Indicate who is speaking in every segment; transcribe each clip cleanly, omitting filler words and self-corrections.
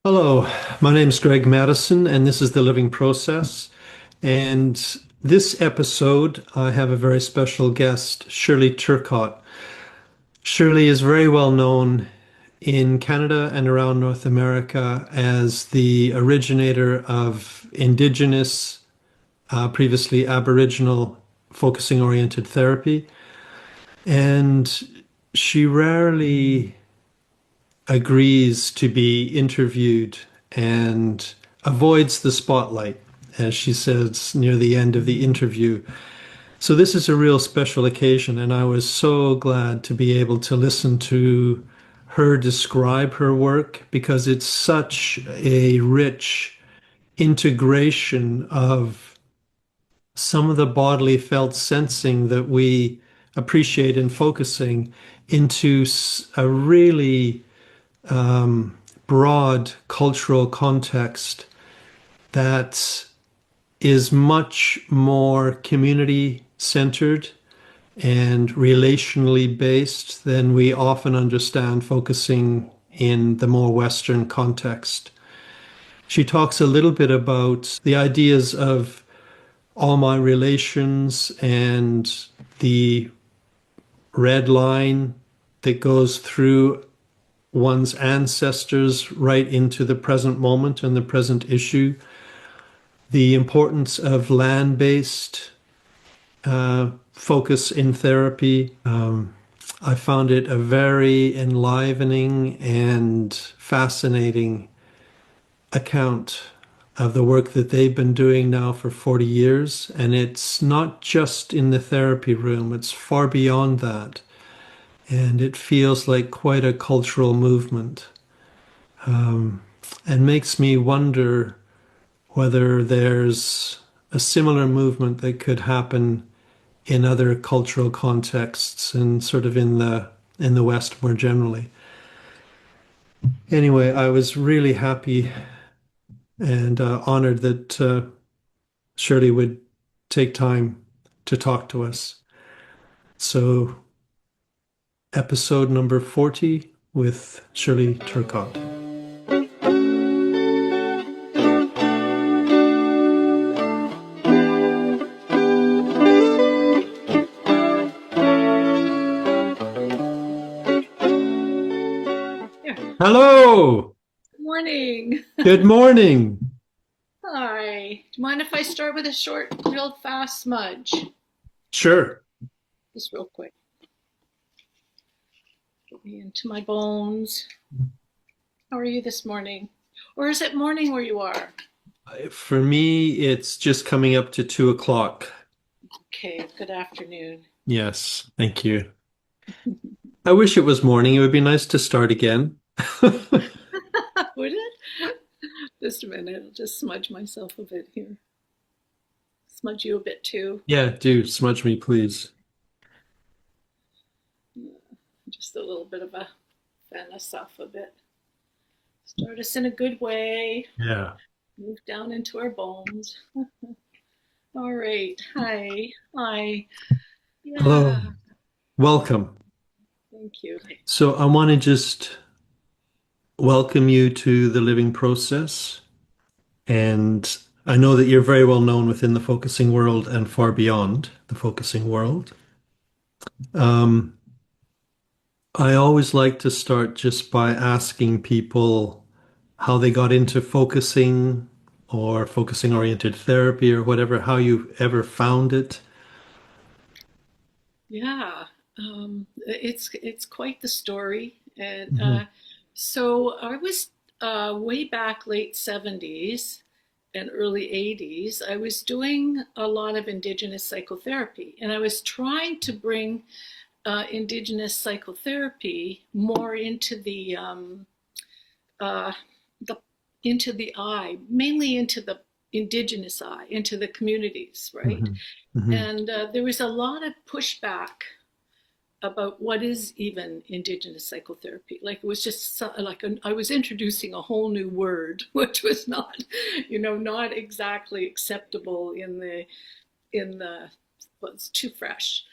Speaker 1: Hello, my name is Greg Madison, and this is The Living Process. And this episode, I have a very special guest, Shirley Turcotte. Shirley is very well known in Canada and around North America as the originator of Indigenous, previously Aboriginal focusing-oriented therapy. And she rarely agrees to be interviewed and avoids the spotlight, as she says near the end of the interview. So this is a real special occasion, and I was so glad to be able to listen to her describe her work because it's such a rich integration of some of the bodily felt sensing that we appreciate in focusing into a really broad cultural context that is much more community centered and relationally based than we often understand focusing in the more Western context. She talks a little bit about the ideas of all my relations and the red line that goes through one's ancestors right into the present moment and the present issue, the importance of land-based focus in therapy. I found it a very enlivening and fascinating account of the work that they've been doing now for 40 years. And it's not just in the therapy room, it's far beyond that. And it feels like quite a cultural movement, and makes me wonder whether there's a similar movement that could happen in other cultural contexts and sort of in the West more generally. Anyway, I was really happy and honored that Shirley would take time to talk to us. So, episode number 40 with Shirley Turcotte. Hello.
Speaker 2: Morning.
Speaker 1: Good morning.
Speaker 2: Hi. Do you mind if I start with a short, real fast smudge?
Speaker 1: Sure.
Speaker 2: Just real quick. Get me into my bones. How are you this morning? Or is it morning where you are?
Speaker 1: For me, it's just coming up to 2 o'clock.
Speaker 2: Okay, good afternoon.
Speaker 1: Yes, thank you. I wish it was morning. It would be nice to start again.
Speaker 2: Would it? Just a minute. I'll just smudge myself a bit here. Smudge you a bit too.
Speaker 1: Yeah, do smudge me, please.
Speaker 2: Yeah, just a little bit of a fan us off a bit. Start us in a good way.
Speaker 1: Yeah.
Speaker 2: Move down into our bones. All right. Hi. Hi.
Speaker 1: Hello.
Speaker 2: Yeah.
Speaker 1: Welcome.
Speaker 2: Thank you.
Speaker 1: So I want to just welcome you to the living process. And I know that you're very well known within the focusing world and far beyond the focusing world. Um, I always like to start just by asking people how they got into focusing or focusing oriented therapy or whatever, how you ever found it.
Speaker 2: Yeah, it's quite the story, and
Speaker 1: Mhm.
Speaker 2: so I was way back late '70s and early '80s. I was doing a lot of Indigenous psychotherapy, and I was trying to bring Indigenous psychotherapy more uh, the into the eye, mainly into the Indigenous eye, into the communities, right?
Speaker 1: Mhm. Mhm.
Speaker 2: And there was a lot of pushback about what is even Indigenous psychotherapy. Like it was just I was introducing a whole new word, which was not, not exactly acceptable in the well, it's too fresh.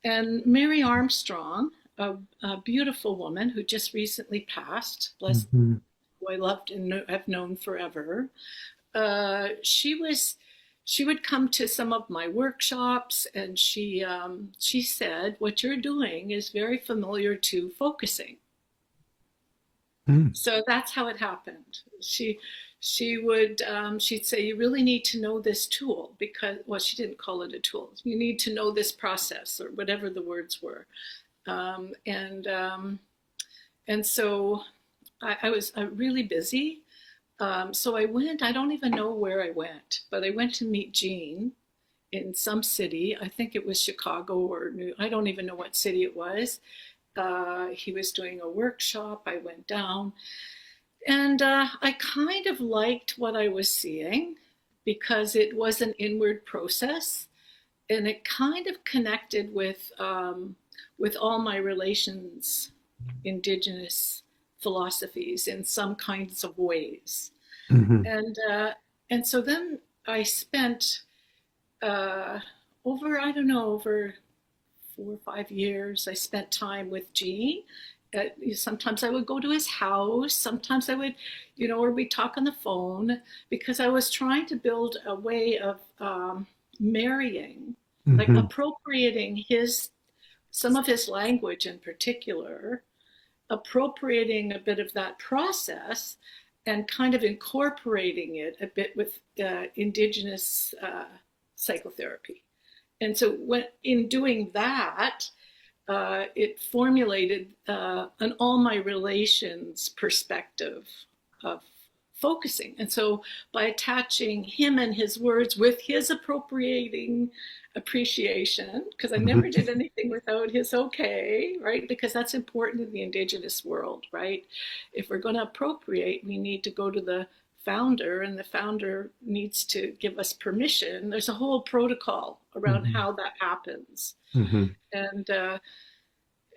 Speaker 2: And Mary Armstrong, a beautiful woman who just recently passed, bless
Speaker 1: Mhm.
Speaker 2: who I loved and have known forever, she was she would come to some of my workshops, and she said, "What you're doing is very familiar to focusing."
Speaker 1: Mm.
Speaker 2: So that's how it happened. She would she'd say, "You really need to know this tool because," well, she didn't call it a tool. "You need to know this process," or whatever the words were. Um, and um, and so I was really busy. So I went. I don't even know where I went, but I went to meet Gene in some city. I think it was Chicago or New. I don't even know what city it was. He was doing a workshop. I went down, and I kind of liked what I was seeing because it was an inward process, and it kind of connected with all my relations, Indigenous philosophies in some kinds of ways.
Speaker 1: Hmm.
Speaker 2: And so then I spent uh, I don't know, over 4 or 5 years. I spent time with Gene. Sometimes I would go to his house. Sometimes I would, or we'd talk on the phone because I was trying to build a way of marrying, like
Speaker 1: Hmm.
Speaker 2: appropriating some of his language in particular, appropriating a bit of that process and kind of incorporating it a bit with Indigenous psychotherapy. And so in doing that, it formulated an all my relations perspective of focusing. And so by attaching him and his words with his appreciation, because I never
Speaker 1: Hmm.
Speaker 2: did anything without his okay, right? Because that's important in the Indigenous world, right? If we're going to appropriate, we need to go to the founder, and the founder needs to give us permission. There's a whole protocol around
Speaker 1: Hmm.
Speaker 2: how that happens.
Speaker 1: Hmm.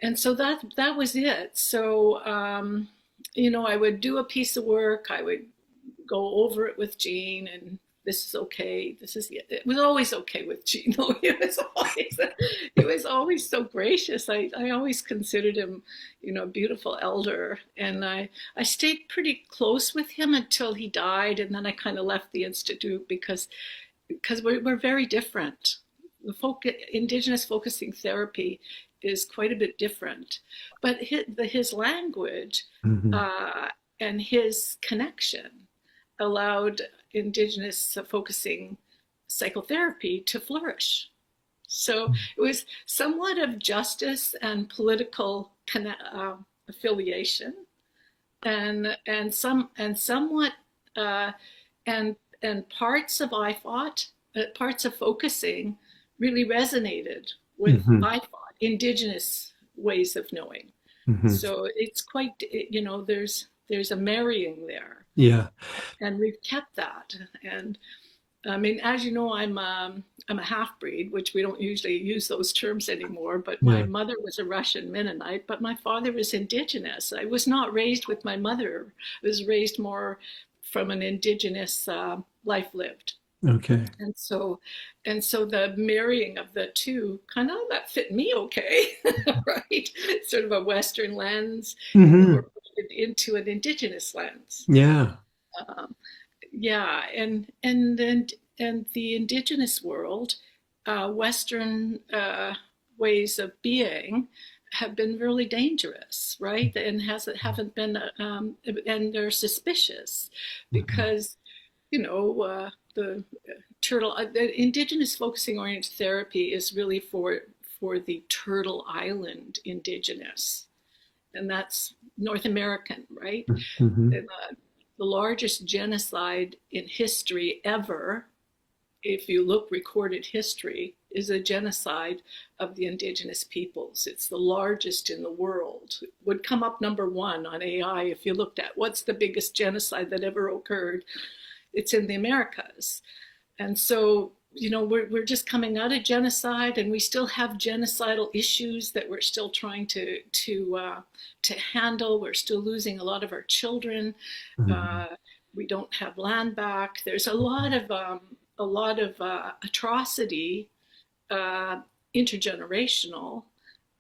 Speaker 2: And so that was it. So I would do a piece of work. I would go over it with Gene, and this is okay. It was always okay with Gene. He was always so gracious. I always considered him, a beautiful elder, and I stayed pretty close with him until he died, and then I kind of left the institute because we're very different. Indigenous focusing therapy is quite a bit different, but his language
Speaker 1: Hmm.
Speaker 2: uh, and his connection allowed Indigenous focusing psychotherapy to flourish. So it was somewhat of justice and political affiliation, and somewhat uh, and parts of parts of focusing really resonated with
Speaker 1: Hmm.
Speaker 2: I thought Indigenous ways of knowing.
Speaker 1: Hmm.
Speaker 2: So it's quite, there's a marrying there,
Speaker 1: Yeah.
Speaker 2: and we've kept that. And I mean, as you know, I'm a half breed, which we don't usually use those terms anymore. But my
Speaker 1: Yeah.
Speaker 2: mother was a Russian Mennonite, but my father was Indigenous. I was not raised with my mother. I was raised more from an Indigenous life lived.
Speaker 1: Okay.
Speaker 2: And so the marrying of the two kind of that fit me okay, right? Sort of a Western lens
Speaker 1: Hmm.
Speaker 2: incorporated into an Indigenous lens.
Speaker 1: Yeah.
Speaker 2: Um, yeah, and the Indigenous world, Western ways of being have been really dangerous, right? And haven't been, and they're suspicious
Speaker 1: Hmm.
Speaker 2: because the Indigenous focusing-oriented therapy is really for the Turtle Island Indigenous, and that's North American, right?
Speaker 1: Hmm.
Speaker 2: And, the largest genocide in history ever, if you look recorded history, is a genocide of the Indigenous peoples. It's the largest in the world. It would come up number one on AI if you looked at what's the biggest genocide that ever occurred. It's in the Americas. And so, we're just coming out of genocide, and we still have genocidal issues that we're still trying to handle. We're still losing a lot of our children.
Speaker 1: Hmm.
Speaker 2: Uh, we don't have land back. There's a lot of atrocity, uh, intergenerational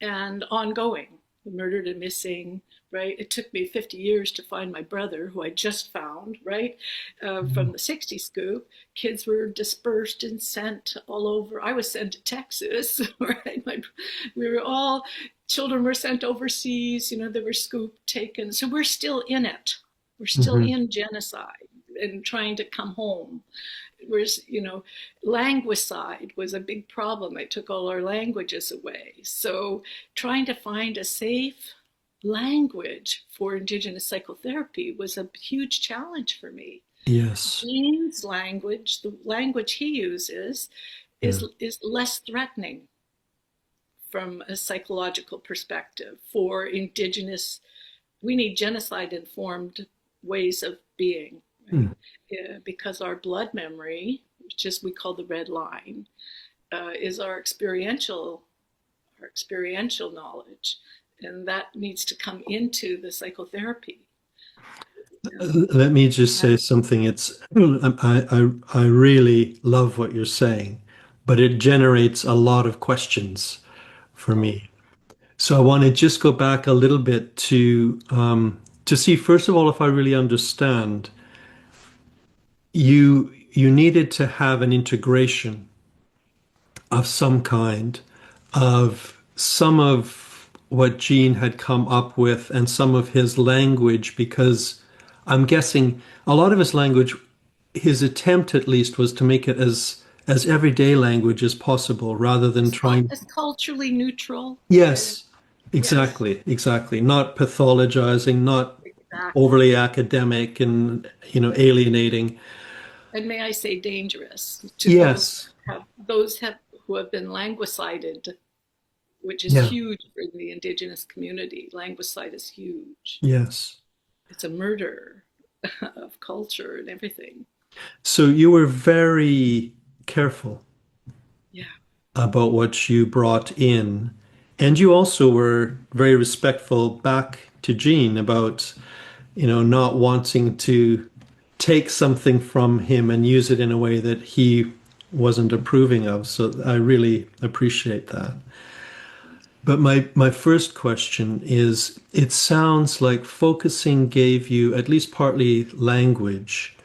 Speaker 2: and ongoing. The murdered and missing, right? It took me 50 years to find my brother, who I just found, right? From the 60 scoop. Kids were dispersed and sent all over. I was sent to Texas, right? We were all, children were sent overseas, they were scoop taken. So we're still in it. We're still
Speaker 1: Hmm.
Speaker 2: in genocide and trying to come home. Whereas, languicide was a big problem. They took all our languages away. So trying to find a safe language for Indigenous psychotherapy was a huge challenge for me.
Speaker 1: Yes.
Speaker 2: Gene's language, the language he uses,
Speaker 1: Yeah.
Speaker 2: is less threatening from a psychological perspective for Indigenous. We need genocide-informed ways of being, right?
Speaker 1: Mm.
Speaker 2: Because our blood memory, which is we call the red line, is our experiential knowledge, and that needs to come into the psychotherapy.
Speaker 1: Let me just say something. I really love what you're saying, but it generates a lot of questions for
Speaker 2: Oh,
Speaker 1: me. So I want to just go back a little bit to see, first of all, if I really understand. You needed to have an integration of some kind of some of what Gene had come up with and some of his language, because I'm guessing a lot of his language, his attempt at least was to make it as everyday language as possible rather than trying.
Speaker 2: it's culturally neutral.
Speaker 1: Yes,
Speaker 2: Yes,
Speaker 1: exactly. Not pathologizing, not
Speaker 2: exactly.
Speaker 1: overly academic and alienating.
Speaker 2: And may I say dangerous to
Speaker 1: Yes.
Speaker 2: who have been languicided, which is
Speaker 1: Yeah.
Speaker 2: huge for the Indigenous community. Languicide is huge.
Speaker 1: Yes.
Speaker 2: It's a murder of culture and everything.
Speaker 1: So you were very careful
Speaker 2: Yeah.
Speaker 1: about what you brought in. And you also were very respectful back to Gene about, not wanting to take something from him and use it in a way that he wasn't approving of. So I really appreciate that. But my first question is, it sounds like focusing gave you at least partly language,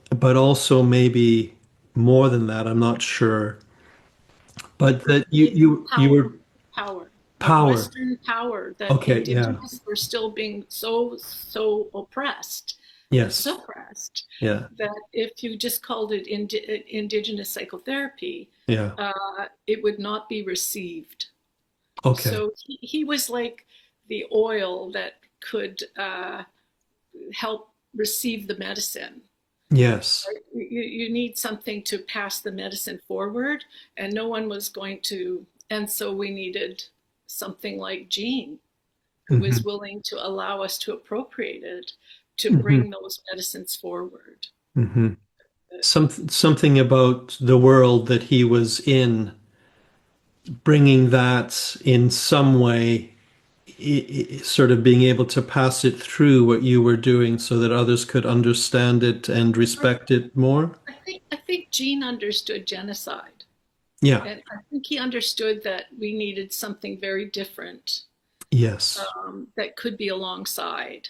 Speaker 1: but also maybe more than that. I'm not sure. But that you
Speaker 2: Gave me
Speaker 1: you were
Speaker 2: power, like
Speaker 1: power.
Speaker 2: Western power, that
Speaker 1: Okay, yeah.
Speaker 2: Indigenous were still being so oppressed and
Speaker 1: Yes.
Speaker 2: suppressed
Speaker 1: Yeah.
Speaker 2: that if you just called it Indigenous psychotherapy,
Speaker 1: Yeah.
Speaker 2: it would not be received.
Speaker 1: Okay.
Speaker 2: So he was like the oil that could help receive the medicine.
Speaker 1: Yes.
Speaker 2: You need something to pass the medicine forward, and no one was going to. And so we needed something like Gene, who was
Speaker 1: Hmm.
Speaker 2: willing to allow us to appropriate it, to
Speaker 1: Hmm.
Speaker 2: bring those medicines forward.
Speaker 1: Hmm. Something about the world that he was in, bringing that in some way, sort of being able to pass it through what you were doing so that others could understand it and respect it more.
Speaker 2: I think Gene understood genocide,
Speaker 1: Yeah.
Speaker 2: and I think he understood that we needed something very different,
Speaker 1: Yes.
Speaker 2: that could be alongside.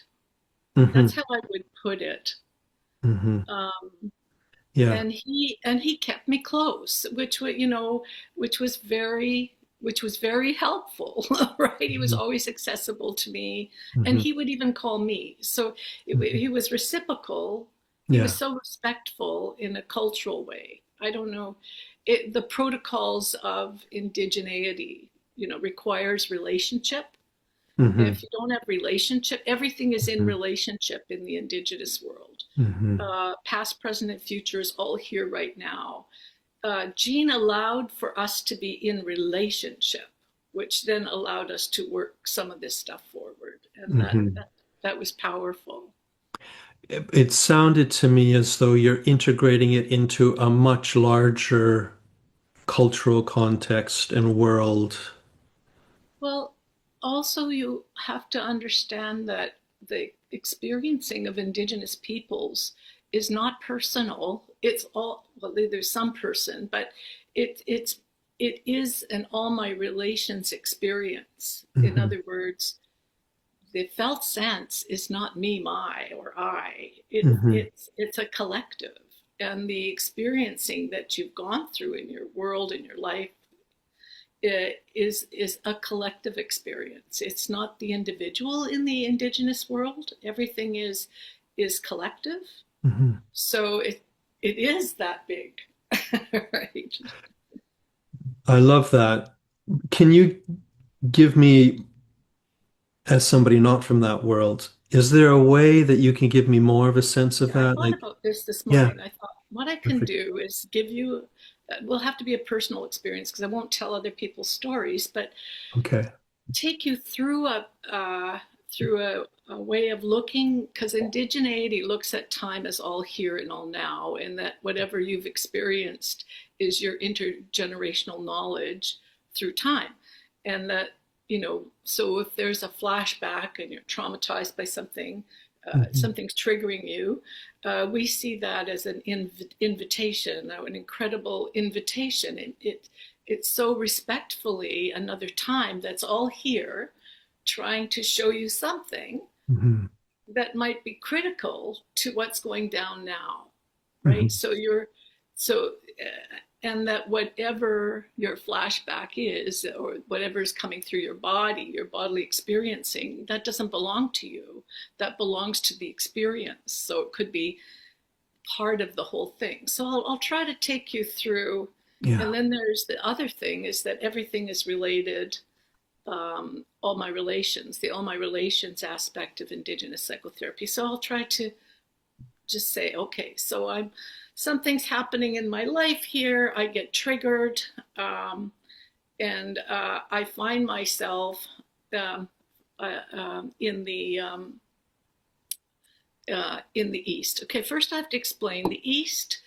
Speaker 1: Hmm.
Speaker 2: That's how I would put it.
Speaker 1: Hmm.
Speaker 2: Um,
Speaker 1: Yeah.
Speaker 2: and he kept me close, which was very helpful. Right, he was
Speaker 1: Hmm.
Speaker 2: always accessible to me, and
Speaker 1: Hmm.
Speaker 2: he would even call me. So
Speaker 1: Hmm.
Speaker 2: he was reciprocal. He was
Speaker 1: Yeah.
Speaker 2: so respectful in a cultural way. I don't know, the protocols of indigeneity, requires relationship.
Speaker 1: Hmm.
Speaker 2: If you don't have relationship, everything is in relationship in the Indigenous world.
Speaker 1: Hmm.
Speaker 2: Past, present, and future is all here right now. Gene allowed for us to be in relationship, which then allowed us to work some of this stuff forward, and that
Speaker 1: Hmm.
Speaker 2: that, that was powerful.
Speaker 1: It sounded to me as though you're integrating it into a much larger cultural context and world.
Speaker 2: Well, also you have to understand that the experiencing of Indigenous peoples is not personal. It's all, well, there's some person, but it is an all my relations experience. In
Speaker 1: Hmm.
Speaker 2: other words, the felt sense is not me, my, or I.
Speaker 1: Hmm.
Speaker 2: It's a collective, and the experiencing that you've gone through in your world, in your life, is a collective experience. It's not the individual in the Indigenous world. Everything is collective.
Speaker 1: Hmm.
Speaker 2: So it is that big, right?
Speaker 1: I love that. Can you give me, as somebody not from that world, is there a way that you can give me more of a sense of
Speaker 2: Yeah, I
Speaker 1: that?
Speaker 2: thought
Speaker 1: Like,
Speaker 2: about this
Speaker 1: yeah,
Speaker 2: morning. I thought what I can
Speaker 1: perfect.
Speaker 2: do is give you, will have to be a personal experience because I won't tell other people's stories, but
Speaker 1: Okay.
Speaker 2: take you through a way of looking, because indigeneity looks at time as all here and all now, and that whatever you've experienced is your intergenerational knowledge through time. And that, so if there's a flashback and you're traumatized by something,
Speaker 1: Hmm.
Speaker 2: something's triggering you, we see that as an invitation, an incredible invitation. It's so respectfully another time that's all here, trying to show you something
Speaker 1: Hmm.
Speaker 2: that might be critical to what's going down now, right?
Speaker 1: Hmm.
Speaker 2: So you're so and that whatever your flashback is, or whatever is coming through your body, your bodily experiencing, that doesn't belong to you. That belongs to the experience. So it could be part of the whole thing. So I'll try to take you through.
Speaker 1: Yeah.
Speaker 2: And then there's the other thing, is that everything is related. All my relations aspect of Indigenous psychotherapy. So I'll try to just say, okay, so something's happening in my life here. I get triggered, and I find myself um, in the East. Okay, first I have to explain the East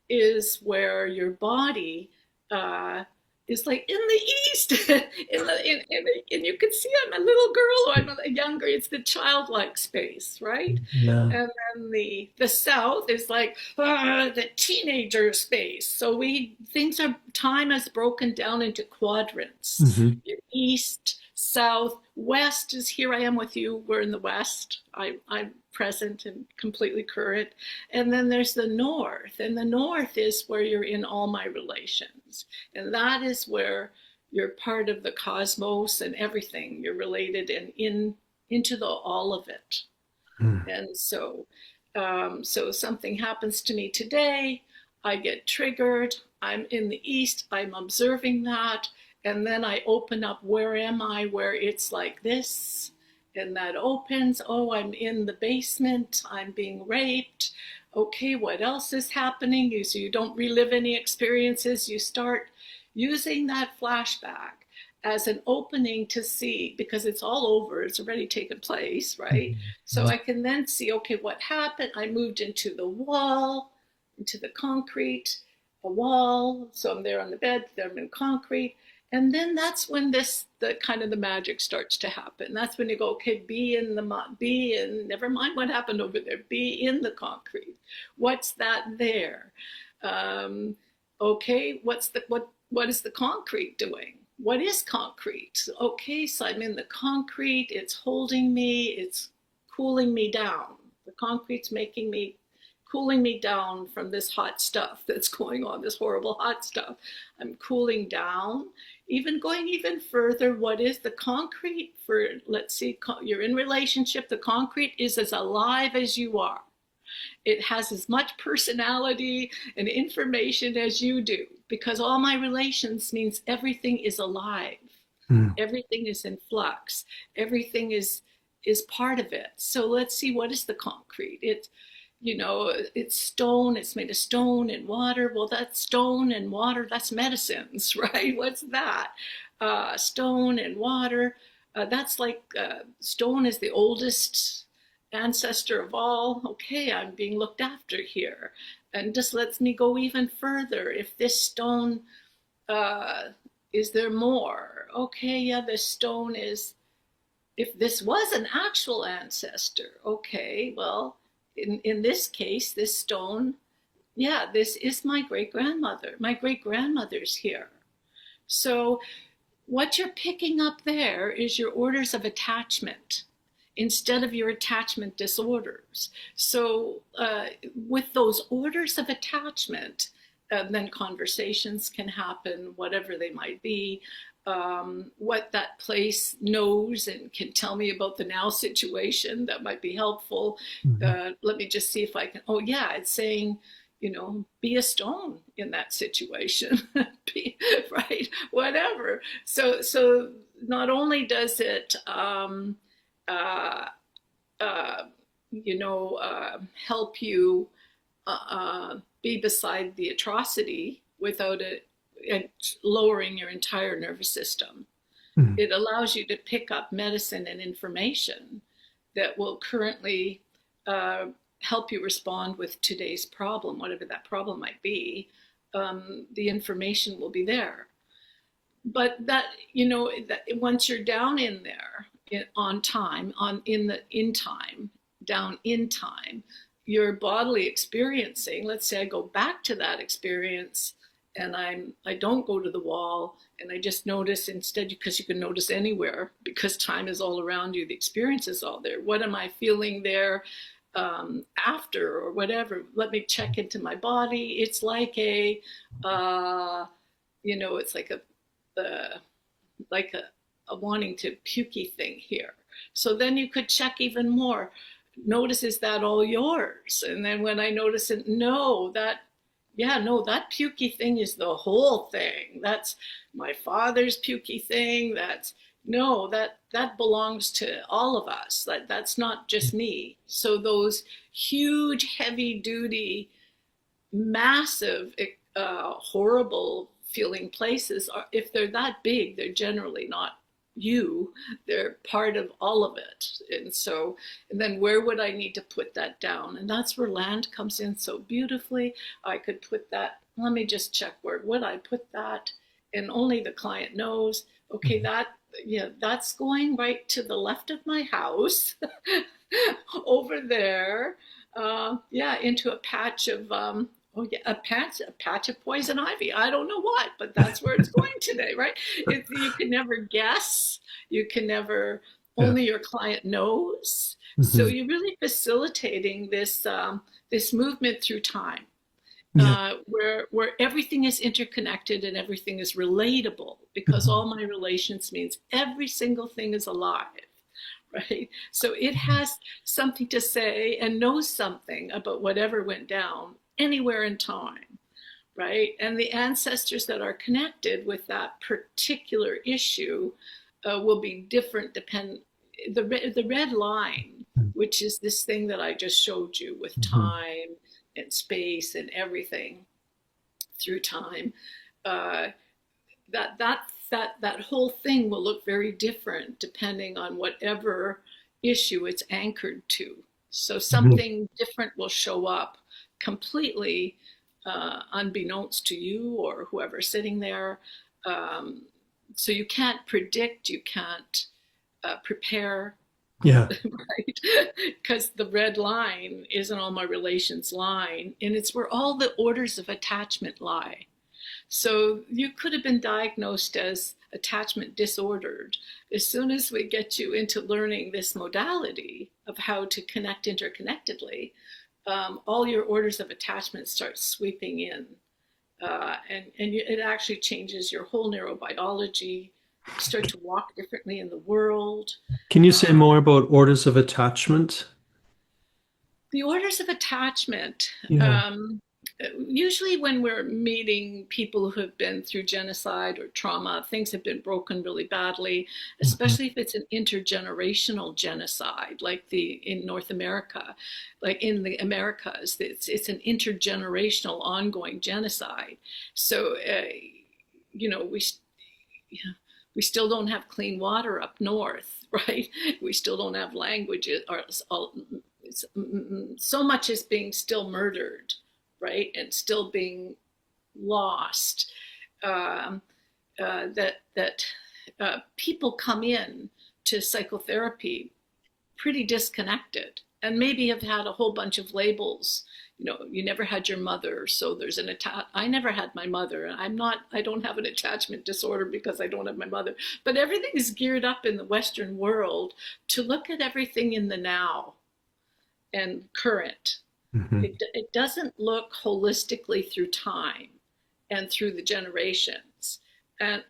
Speaker 2: is where your body uh, is like in the East, and you can see I'm a little girl or I'm a younger. It's the childlike space, right?
Speaker 1: Yeah.
Speaker 2: And then the South is like the teenager space. So time is broken down into quadrants.
Speaker 1: Hmm.
Speaker 2: East, South, West is here I am with you. We're in the West. I'm present and completely current. And then there's the North. And the North is where you're in all my relations. And that is where you're part of the cosmos and everything. You're related and into the all of it. And so something happens to me today, I get triggered, I'm in the East, I'm observing that, and then I open up, where am I, where it's like this, and that opens, oh, I'm in the basement, I'm being raped. Okay, what else is happening? So you don't relive any experiences, you start using that flashback as an opening to see, because it's all over, it's already taken place, right? So
Speaker 1: Hmm.
Speaker 2: I can then see, okay, what happened? I moved into the wall, into the concrete, a wall. So I'm there on the bed, there I'm in concrete. And then that's when the kind of the magic starts to happen. That's when you go, okay, never mind what happened over there, be in the concrete. What's that there? Um, okay, what is the concrete doing? What is concrete? Okay, so I'm in the concrete, it's holding me, it's cooling me down. The concrete's cooling me down from this hot stuff that's going on, this horrible hot stuff. I'm cooling down. Even going even further, what is the concrete? For, let's see, you're in relationship, the concrete is as alive as you are. It has as much personality and information as you do, because all my relations means everything is alive.
Speaker 1: Hmm.
Speaker 2: Everything is in flux. Everything is part of it. So let's see, what is the concrete? It's stone, it's made of stone and water. Well, that's stone and water, that's medicines, right? What's that? Stone and water. That's like stone is the oldest ancestor of all. Okay, I'm being looked after here. And just lets me go even further. If this stone, uh, is there more? Okay, yeah, this stone is, if this was an actual ancestor, okay, well, in this case, this stone, yeah, this is my great grandmother. My great grandmother's here. So what you're picking up there is your orders of attachment. instead of your attachment disorders. So with those orders of attachment, then conversations can happen, whatever they might be. What that place knows and can tell me about the now situation, that might be helpful. Let me just see if I can, oh yeah, it's saying, be a stone in that situation, right? Whatever. So not only does it, help you be beside the atrocity without it and lowering your entire nervous system. It allows you to pick up medicine and information that will currently help you respond with today's problem, whatever that problem might be. The information will be there. But that, that once you're down in there in time, down in time, your bodily experiencing, let's say I go back to that experience and I don't go to the wall and I just notice instead, because you can notice anywhere because time is all around you, the experience is all there. What am I feeling there after or whatever? Let me check into my body. It's like it's like a wanting to pukey thing here. So then you could check even more. Notice, is that all yours? And then when I notice it, that pukey thing is the whole thing. That's my father's pukey thing. That belongs to all of us. That's not just me. So those huge, heavy duty, massive, horrible feeling places if they're that big, they're generally not you, they're part of all of it. And then where would I need to put that down? And that's where land comes in so beautifully. I could put that, let me just check where would I put that, and only the client knows, okay, that's going right to the left of my house over there, into a patch of a patch of poison ivy. I don't know what, but that's where it's going today, right? You can never guess. You can never, only your client knows. So you're really facilitating this movement through time, where everything is interconnected and everything is relatable, because all my relations means every single thing is alive. Right? So it has something to say and knows something about whatever went down anywhere in time, right? And the ancestors that are connected with that particular issue will be different. The red line, which is this thing that I just showed you with time and space and everything through time, that whole thing will look very different depending on whatever issue it's anchored to. So something different will show up completely unbeknownst to you or whoever's sitting there. So you can't predict, you can't prepare.
Speaker 1: Yeah.
Speaker 2: Right? Because the red line isn't all my relations line, and it's where all the orders of attachment lie. So you could have been diagnosed as attachment disordered. As soon as we get you into learning this modality of how to connect interconnectedly, all your orders of attachment start sweeping in. It actually changes your whole neurobiology. You start to walk differently in the world.
Speaker 1: Can you say more about orders of attachment?
Speaker 2: The orders of attachment,
Speaker 1: Yeah.
Speaker 2: usually when we're meeting people who have been through genocide or trauma, things have been broken really badly, especially if it's an intergenerational genocide, like in North America, like in the Americas, it's an intergenerational ongoing genocide. So, we still don't have clean water up north, right? We still don't have languages, so much is being still murdered, right? And still being lost, that people come in to psychotherapy pretty disconnected and maybe have had a whole bunch of labels. You know, you never had your mother, so there's an attach. I never had my mother. I don't have an attachment disorder because I don't have my mother. But everything is geared up in the Western world to look at everything in the now and current.
Speaker 1: Hmm.
Speaker 2: It doesn't look holistically through time and through the generations. And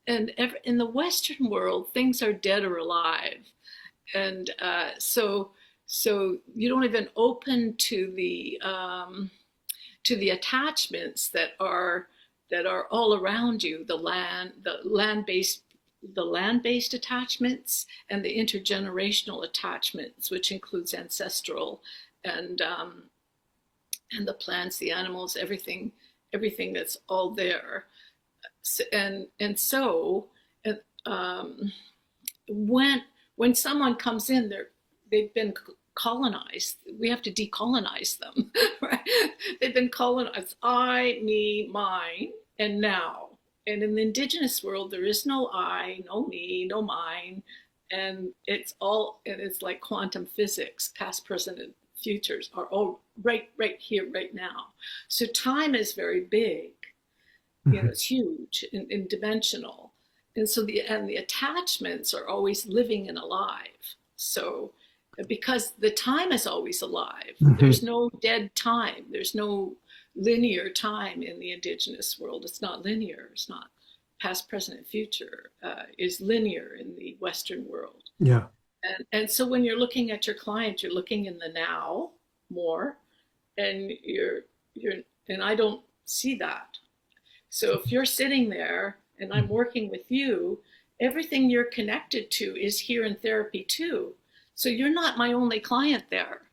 Speaker 2: in the Western world, things are dead or alive, and so you don't even open to the attachments that are all around you, the land-based attachments and the intergenerational attachments, which includes ancestral and the plants, the animals, everything that's all there. So um, when someone comes in, they've been colonized. We have to decolonize them, right? They've been colonized. I, me, mine, and now. And in the Indigenous world, there is no I, no me, no mine, and it's like quantum physics. Past, present, and futures are all right here, right now. So time is very big. You know, it's huge and dimensional, and so the attachments are always living and alive. So because the time is always alive, there's no dead time, there's no linear time in the Indigenous world. It's not linear. It's not past, present, and future is linear in the Western world.
Speaker 1: Yeah.
Speaker 2: And so when you're looking at your client, you're looking in the now more, and and I don't see that. So if you're sitting there and I'm working with you, everything you're connected to is here in therapy too. So you're not my only client there.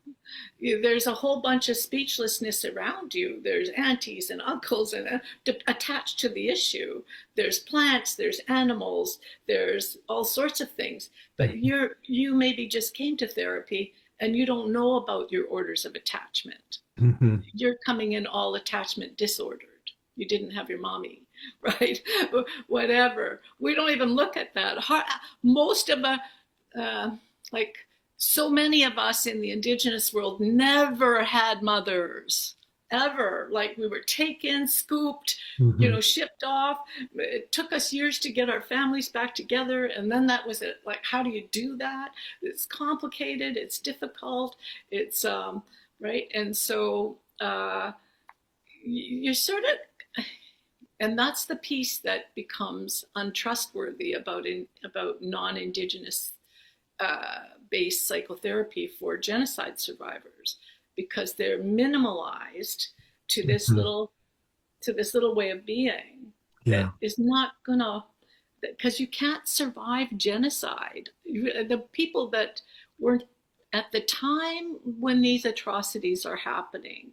Speaker 2: There's a whole bunch of speechlessness around you. There's aunties and uncles and attached to the issue. There's plants, there's animals, there's all sorts of things. But you maybe just came to therapy and you don't know about your orders of attachment. You're coming in all attachment disordered. You didn't have your mommy, right? Whatever. We don't even look at that. Most of like so many of us in the Indigenous world never had mothers, ever. Like we were taken, scooped, shipped off. It took us years to get our families back together. And then that was it. Like, how do you do that? It's complicated. It's difficult. It's, right. And so you're sort of, and that's the piece that becomes untrustworthy about non-Indigenous based psychotherapy for genocide survivors, because they're minimalized to this little way of being that is not gonna, because you can't survive genocide. The people that weren't at the time when these atrocities are happening,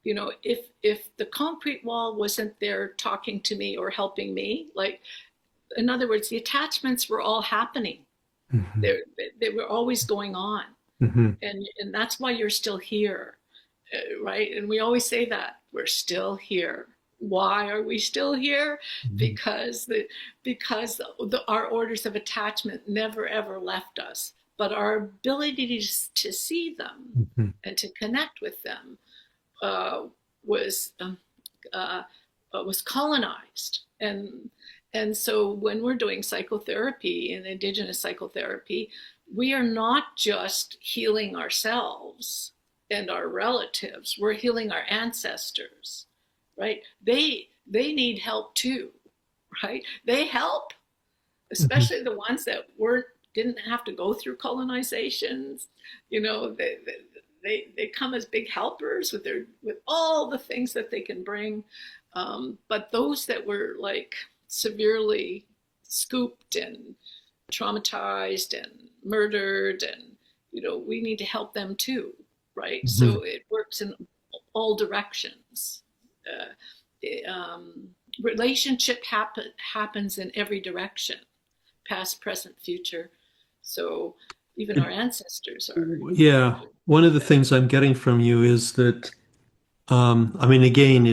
Speaker 2: you know, if the concrete wall wasn't there talking to me or helping me, like, in other words, the attachments were all happening. They were always going on. And that's why you're still here, right? And we always say that we're still here. Why are we still here? Because our orders of attachment never ever left us, but our ability to see them and to connect with them was colonized. And so when we're doing psychotherapy and Indigenous psychotherapy, we are not just healing ourselves and our relatives, we're healing our ancestors, right? They need help too, right? They help, especially the ones that didn't have to go through colonizations. You know, they come as big helpers with all the things that they can bring. But those that were like severely scooped and traumatized and murdered, and we need to help them too, right? So it works in all directions. Relationship happens in every direction, past, present, future. So even our ancestors are.
Speaker 1: Yeah. One of the things I'm getting from you is that, I mean, again,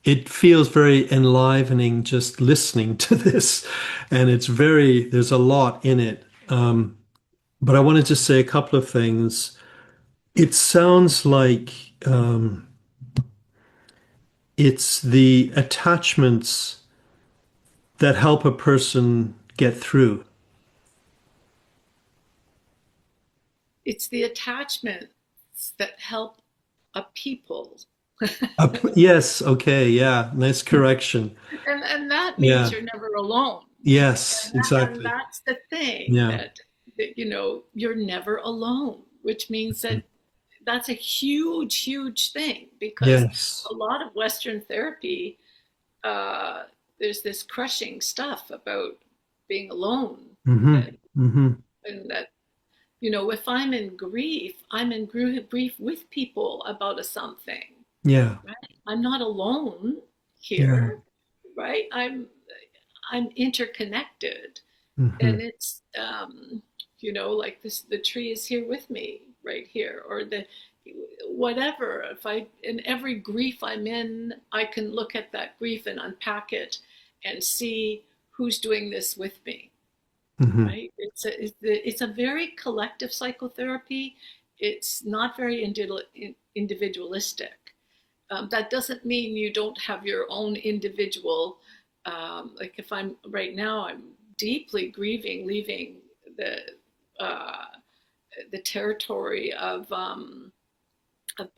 Speaker 1: it feels very enlivening just listening to this, and there's a lot in it. but I wanted to say a couple of things. It sounds like it's the attachments that help a person get through.
Speaker 2: It's the attachments that help a people.
Speaker 1: Yes, okay, yeah, nice correction.
Speaker 2: And that means
Speaker 1: Yeah,
Speaker 2: you're never alone.
Speaker 1: yes,
Speaker 2: And
Speaker 1: exactly.
Speaker 2: that's the thing
Speaker 1: Yeah,
Speaker 2: that, you're never alone, which means that that's a huge, huge thing because
Speaker 1: yes.
Speaker 2: a lot of Western therapy, uh, there's this crushing stuff about being alone.
Speaker 1: Mm-hmm.
Speaker 2: And,
Speaker 1: Mm-hmm.
Speaker 2: and that, if I'm in grief, I'm in grief with people about a something,
Speaker 1: Yeah,
Speaker 2: right? I'm not alone
Speaker 1: yeah.
Speaker 2: here, right? I'm interconnected,
Speaker 1: Mm-hmm.
Speaker 2: and it's like this, the tree is here with me right here, or the whatever. If I in every grief I'm in, I can look at that grief and unpack it and see who's doing this with me,
Speaker 1: Mm-hmm.
Speaker 2: right? It's a very collective psychotherapy. It's not very individualistic. That doesn't mean you don't have your own individual. Like if I'm right now, I'm deeply grieving leaving uh, the territory of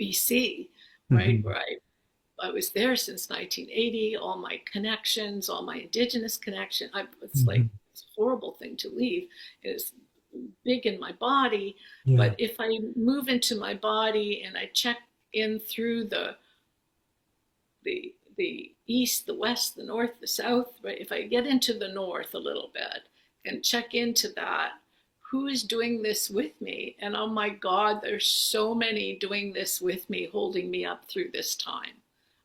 Speaker 2: BC, right?
Speaker 1: Mm-hmm.
Speaker 2: Where I was there since 1980. All my connections, all my Indigenous connection. It's
Speaker 1: Mm-hmm.
Speaker 2: like it's a horrible thing to leave. It's big in my body,
Speaker 1: Yeah.
Speaker 2: but if I move into my body and I check in through the east, the west, the north, the south, right? If I get into the north a little bit and check into that, who is doing this with me? And oh my God, there's so many doing this with me, holding me up through this time.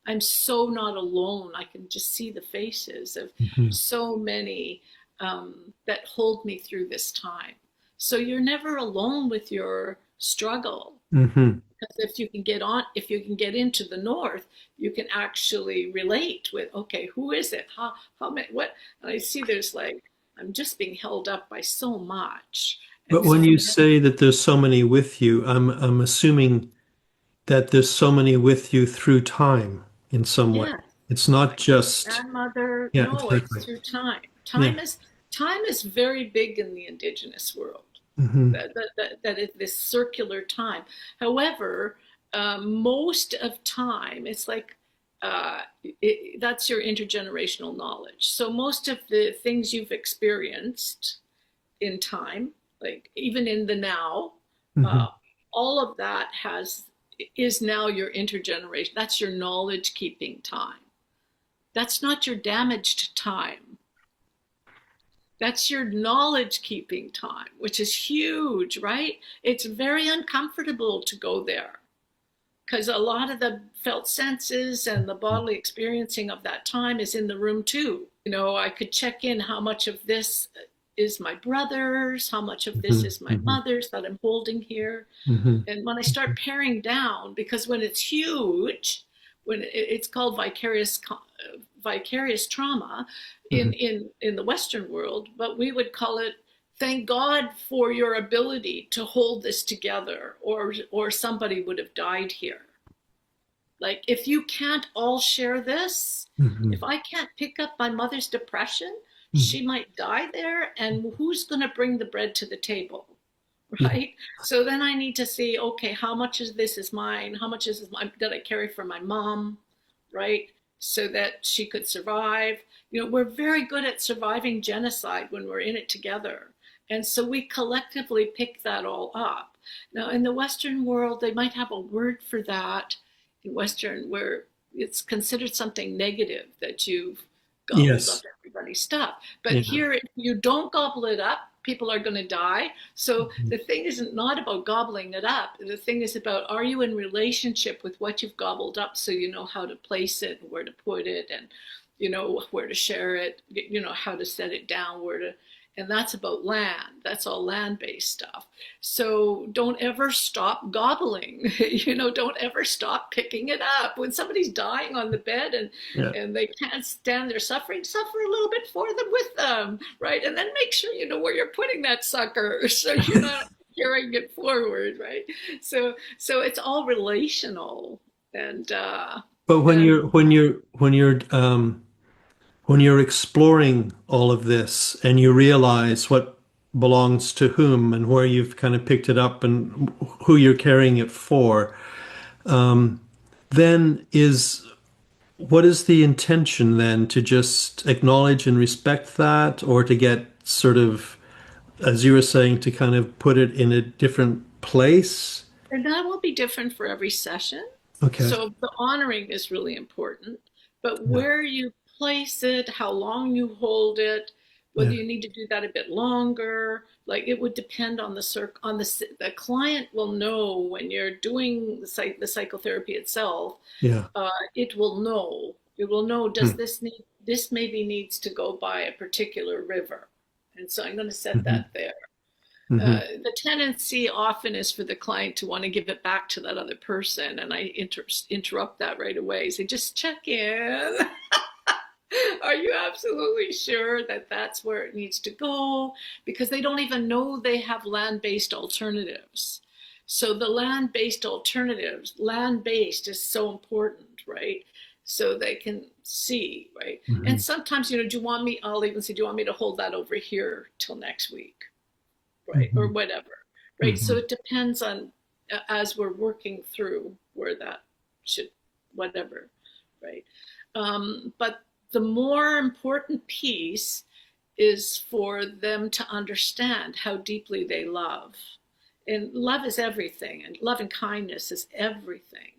Speaker 2: I'm so not alone. I can just see the faces of
Speaker 1: Mm-hmm.
Speaker 2: so many that hold me through this time. So you're never alone with your struggle.
Speaker 1: Mm-hmm.
Speaker 2: Because if you can get into the north, you can actually relate with, okay, who is it? How many, what? And I see there's like, I'm just being held up by so much.
Speaker 1: But
Speaker 2: And
Speaker 1: when
Speaker 2: so,
Speaker 1: you say that there's so many with you, I'm assuming that there's so many with you through time in some way.
Speaker 2: yeah,
Speaker 1: It's not
Speaker 2: my
Speaker 1: just,
Speaker 2: grandmother,
Speaker 1: yeah,
Speaker 2: no, it's
Speaker 1: exactly.
Speaker 2: through time.
Speaker 1: Yeah.
Speaker 2: Time is very big in the Indigenous world.
Speaker 1: Mm-hmm.
Speaker 2: That is this circular time. However, most of time, it's like that's your intergenerational knowledge. So most of the things you've experienced in time, like even in the now,
Speaker 1: Mm-hmm.
Speaker 2: uh, all of that is now your intergeneration. That's your knowledge keeping time. That's not your damaged time. That's your knowledge keeping time, which is huge, right? It's very uncomfortable to go there because a lot of the felt senses and the bodily experiencing of that time is in the room too. I could check in how much of this is my brother's, how much of this is my
Speaker 1: Mm-hmm.
Speaker 2: mother's that I'm holding here.
Speaker 1: Mm-hmm.
Speaker 2: And when I start paring down, because when it's huge, when it's called vicarious trauma
Speaker 1: Mm-hmm.
Speaker 2: in the Western world, but we would call it, thank God for your ability to hold this together, or somebody would have died here. Like if you can't all share this,
Speaker 1: Mm-hmm.
Speaker 2: if I can't pick up my mother's depression,
Speaker 1: Mm-hmm.
Speaker 2: she might die there, and who's going to bring the bread to the table?
Speaker 1: Yeah.
Speaker 2: Right? So then I need to see, okay, how much of this is mine? How much is mine that I carry for my mom, right? So that she could survive. We're very good at surviving genocide when we're in it together. And so we collectively pick that all up. Now, in the Western world, they might have a word for that in Western where it's considered something negative that you've gobbled up
Speaker 1: Yes.
Speaker 2: everybody's stuff. But
Speaker 1: Yeah.
Speaker 2: here, if you don't gobble it up, people are going to die. So
Speaker 1: Mm-hmm.
Speaker 2: the thing isn't not about gobbling it up. The thing is about, are you in relationship with what you've gobbled up, so you know how to place it and where to put it, and where to share it, how to set it down, and that's about land. That's all land-based stuff. So don't ever stop gobbling. Don't ever stop picking it up. When somebody's dying on the bed
Speaker 1: Yeah.
Speaker 2: and they can't stand their suffering, suffer a little bit for them, with them, right? And then make sure you know where you're putting that sucker, so you're not carrying it forward, right? So it's all relational, and
Speaker 1: But when
Speaker 2: and
Speaker 1: you're exploring all of this and you realize what belongs to whom and where you've kind of picked it up and who you're carrying it for, then what is the intention then? To just acknowledge and respect that, or to get sort of, as you were saying, to kind of put it in a different place?
Speaker 2: And that will be different for every session.
Speaker 1: Okay.
Speaker 2: So the honoring is really important, but
Speaker 1: Yeah.
Speaker 2: where you place it, how long you hold it, whether
Speaker 1: Yeah.
Speaker 2: you need to do that a bit longer, like it would depend on the client will know when you're doing the psychotherapy itself.
Speaker 1: Yeah.
Speaker 2: It will know. It will know, does
Speaker 1: Hmm.
Speaker 2: this maybe needs to go by a particular river. And so I'm going to set
Speaker 1: Hmm.
Speaker 2: that there.
Speaker 1: Hmm.
Speaker 2: The tendency often is for the client to want to give it back to that other person, and I interrupt that right away. Say, just check in. Are you absolutely sure that that's where it needs to go? Because they don't even know they have land-based alternatives. So the land-based alternatives, land-based is so important, right? So they can see, right?
Speaker 1: Hmm.
Speaker 2: And sometimes, do you want me, I'll even say, do you want me to hold that over here till next week? Right, or
Speaker 1: Hmm.
Speaker 2: whatever, right? So
Speaker 1: Hmm.
Speaker 2: it depends on, as we're working through where that should, whatever, right? But the more important piece is for them to understand how deeply they love. And love is everything, and love and kindness is everything.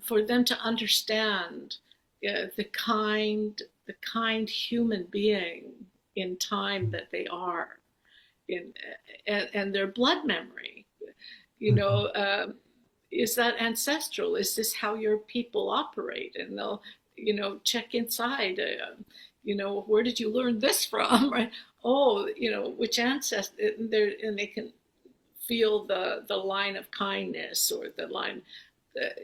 Speaker 2: For them to understand the kind human being in time that they are, in and their blood memory, you
Speaker 1: Hmm.
Speaker 2: know is that ancestral? Is this how your people operate? And they'll check inside, where did you learn this from? Right? Oh, which ancestor, and they can feel the line of kindness, or the line.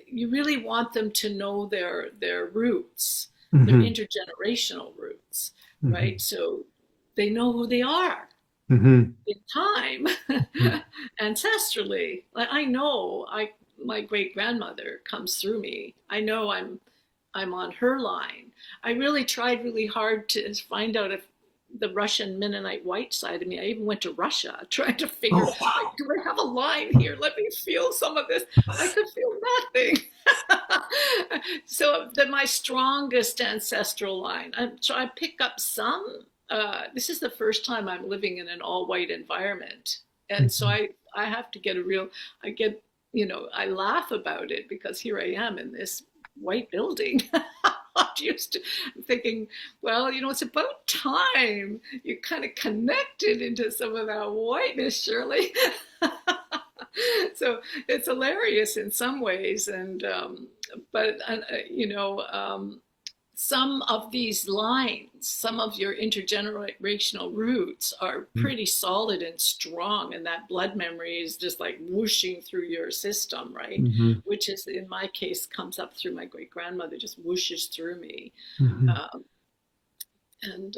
Speaker 2: You really want them to know their roots, their
Speaker 1: Hmm.
Speaker 2: intergenerational roots,
Speaker 1: Hmm.
Speaker 2: right? So they know who they are
Speaker 1: Hmm.
Speaker 2: in time, ancestrally. Like, I know my great grandmother comes through me. I know I'm on her line. I really tried really hard to find out if the Russian Mennonite white side of me. I even went to Russia trying to figure,
Speaker 1: Oh,
Speaker 2: like,
Speaker 1: wow.
Speaker 2: do I have a line here? Let me feel some of this. I could feel nothing. So my strongest ancestral line. So I pick up some. This is the first time I'm living in an all-white environment, and so
Speaker 1: Mhm.
Speaker 2: I have to get a real. I get I laugh about it, because here I am in this white building. I'm used to thinking, well, it's about time you kind of connected into some of that whiteness, Shirley. So it's hilarious in some ways, and but some of these lines, some of your intergenerational roots are pretty solid and strong, and that blood memory is just like whooshing through your system, right?
Speaker 1: Mhm.
Speaker 2: Which is, in my case, comes up through my great grandmother, just whooshes through me.
Speaker 1: Mhm.
Speaker 2: Um, and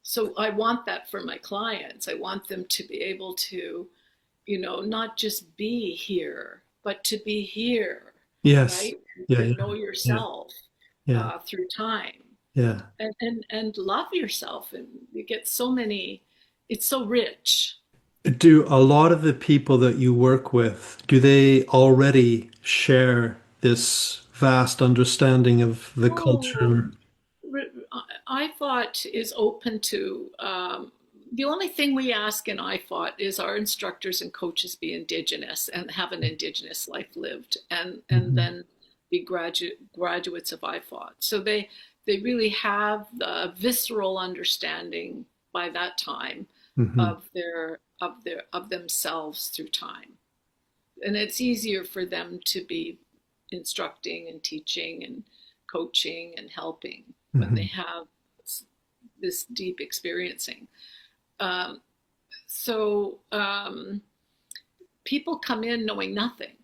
Speaker 2: So I want that for my clients. I want them to be able to, not just be here, but to be here,
Speaker 1: Yes.
Speaker 2: right? And
Speaker 1: Yeah,
Speaker 2: to
Speaker 1: yeah,
Speaker 2: know
Speaker 1: yeah,
Speaker 2: yourself
Speaker 1: yeah,
Speaker 2: through time,
Speaker 1: yeah.
Speaker 2: and love yourself. And you get so many, it's so rich.
Speaker 1: Do a lot of the people that you work with, do they already share this vast understanding of the
Speaker 2: Oh,
Speaker 1: culture?
Speaker 2: I thought is open to, the only thing we ask in I thought is our instructors and coaches be Indigenous and have an Indigenous life lived, and
Speaker 1: Mhm.
Speaker 2: then be graduates of I thought. So they really have the visceral understanding by that time
Speaker 1: Mhm.
Speaker 2: of themselves through time, and it's easier for them to be instructing and teaching and coaching and helping when they
Speaker 1: Mhm.
Speaker 2: have this deep experiencing. Um, so people come in knowing nothing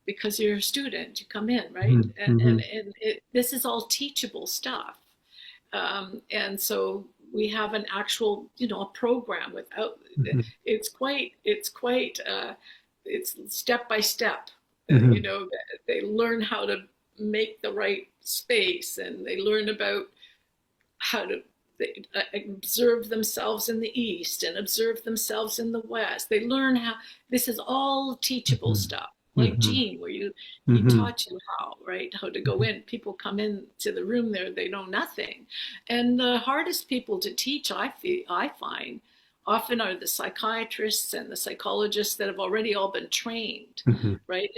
Speaker 2: because you're a student. You come in, right?
Speaker 1: Mm-hmm.
Speaker 2: This is all teachable stuff. And so we have an actual, a program without.
Speaker 1: Mm-hmm.
Speaker 2: It's step by step.
Speaker 1: Mm-hmm.
Speaker 2: They learn how to make the right space, and they learn about how to observe themselves in the East and observe themselves in the West. They learn how. This is all teachable stuff. Like
Speaker 1: Mm-hmm.
Speaker 2: Gene, where he
Speaker 1: Mm-hmm.
Speaker 2: taught you how to go in. People come into the room there, they know nothing. And the hardest people to teach, I find, often are the psychiatrists and the psychologists that have already all been trained,
Speaker 1: Mm-hmm.
Speaker 2: right?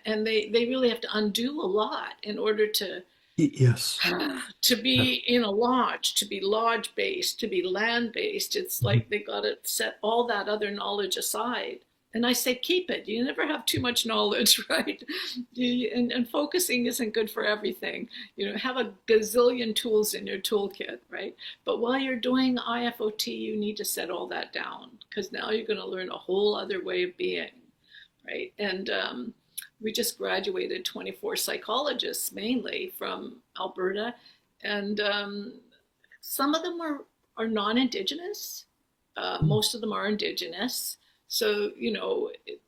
Speaker 2: And they really have to undo a lot in order to
Speaker 1: Yes. Yeah.
Speaker 2: be in a lodge, to be lodge based, to be land based. It's
Speaker 1: Mm-hmm.
Speaker 2: like they got to set all that other knowledge aside. And I say, keep it. You never have too much knowledge, right? And focusing isn't good for everything. Have a gazillion tools in your toolkit, right? But while you're doing IFOT, you need to set all that down, because now you're going to learn a whole other way of being, right? And we just graduated 24 psychologists, mainly from Alberta, and some of them are non-Indigenous. Most of them are Indigenous. So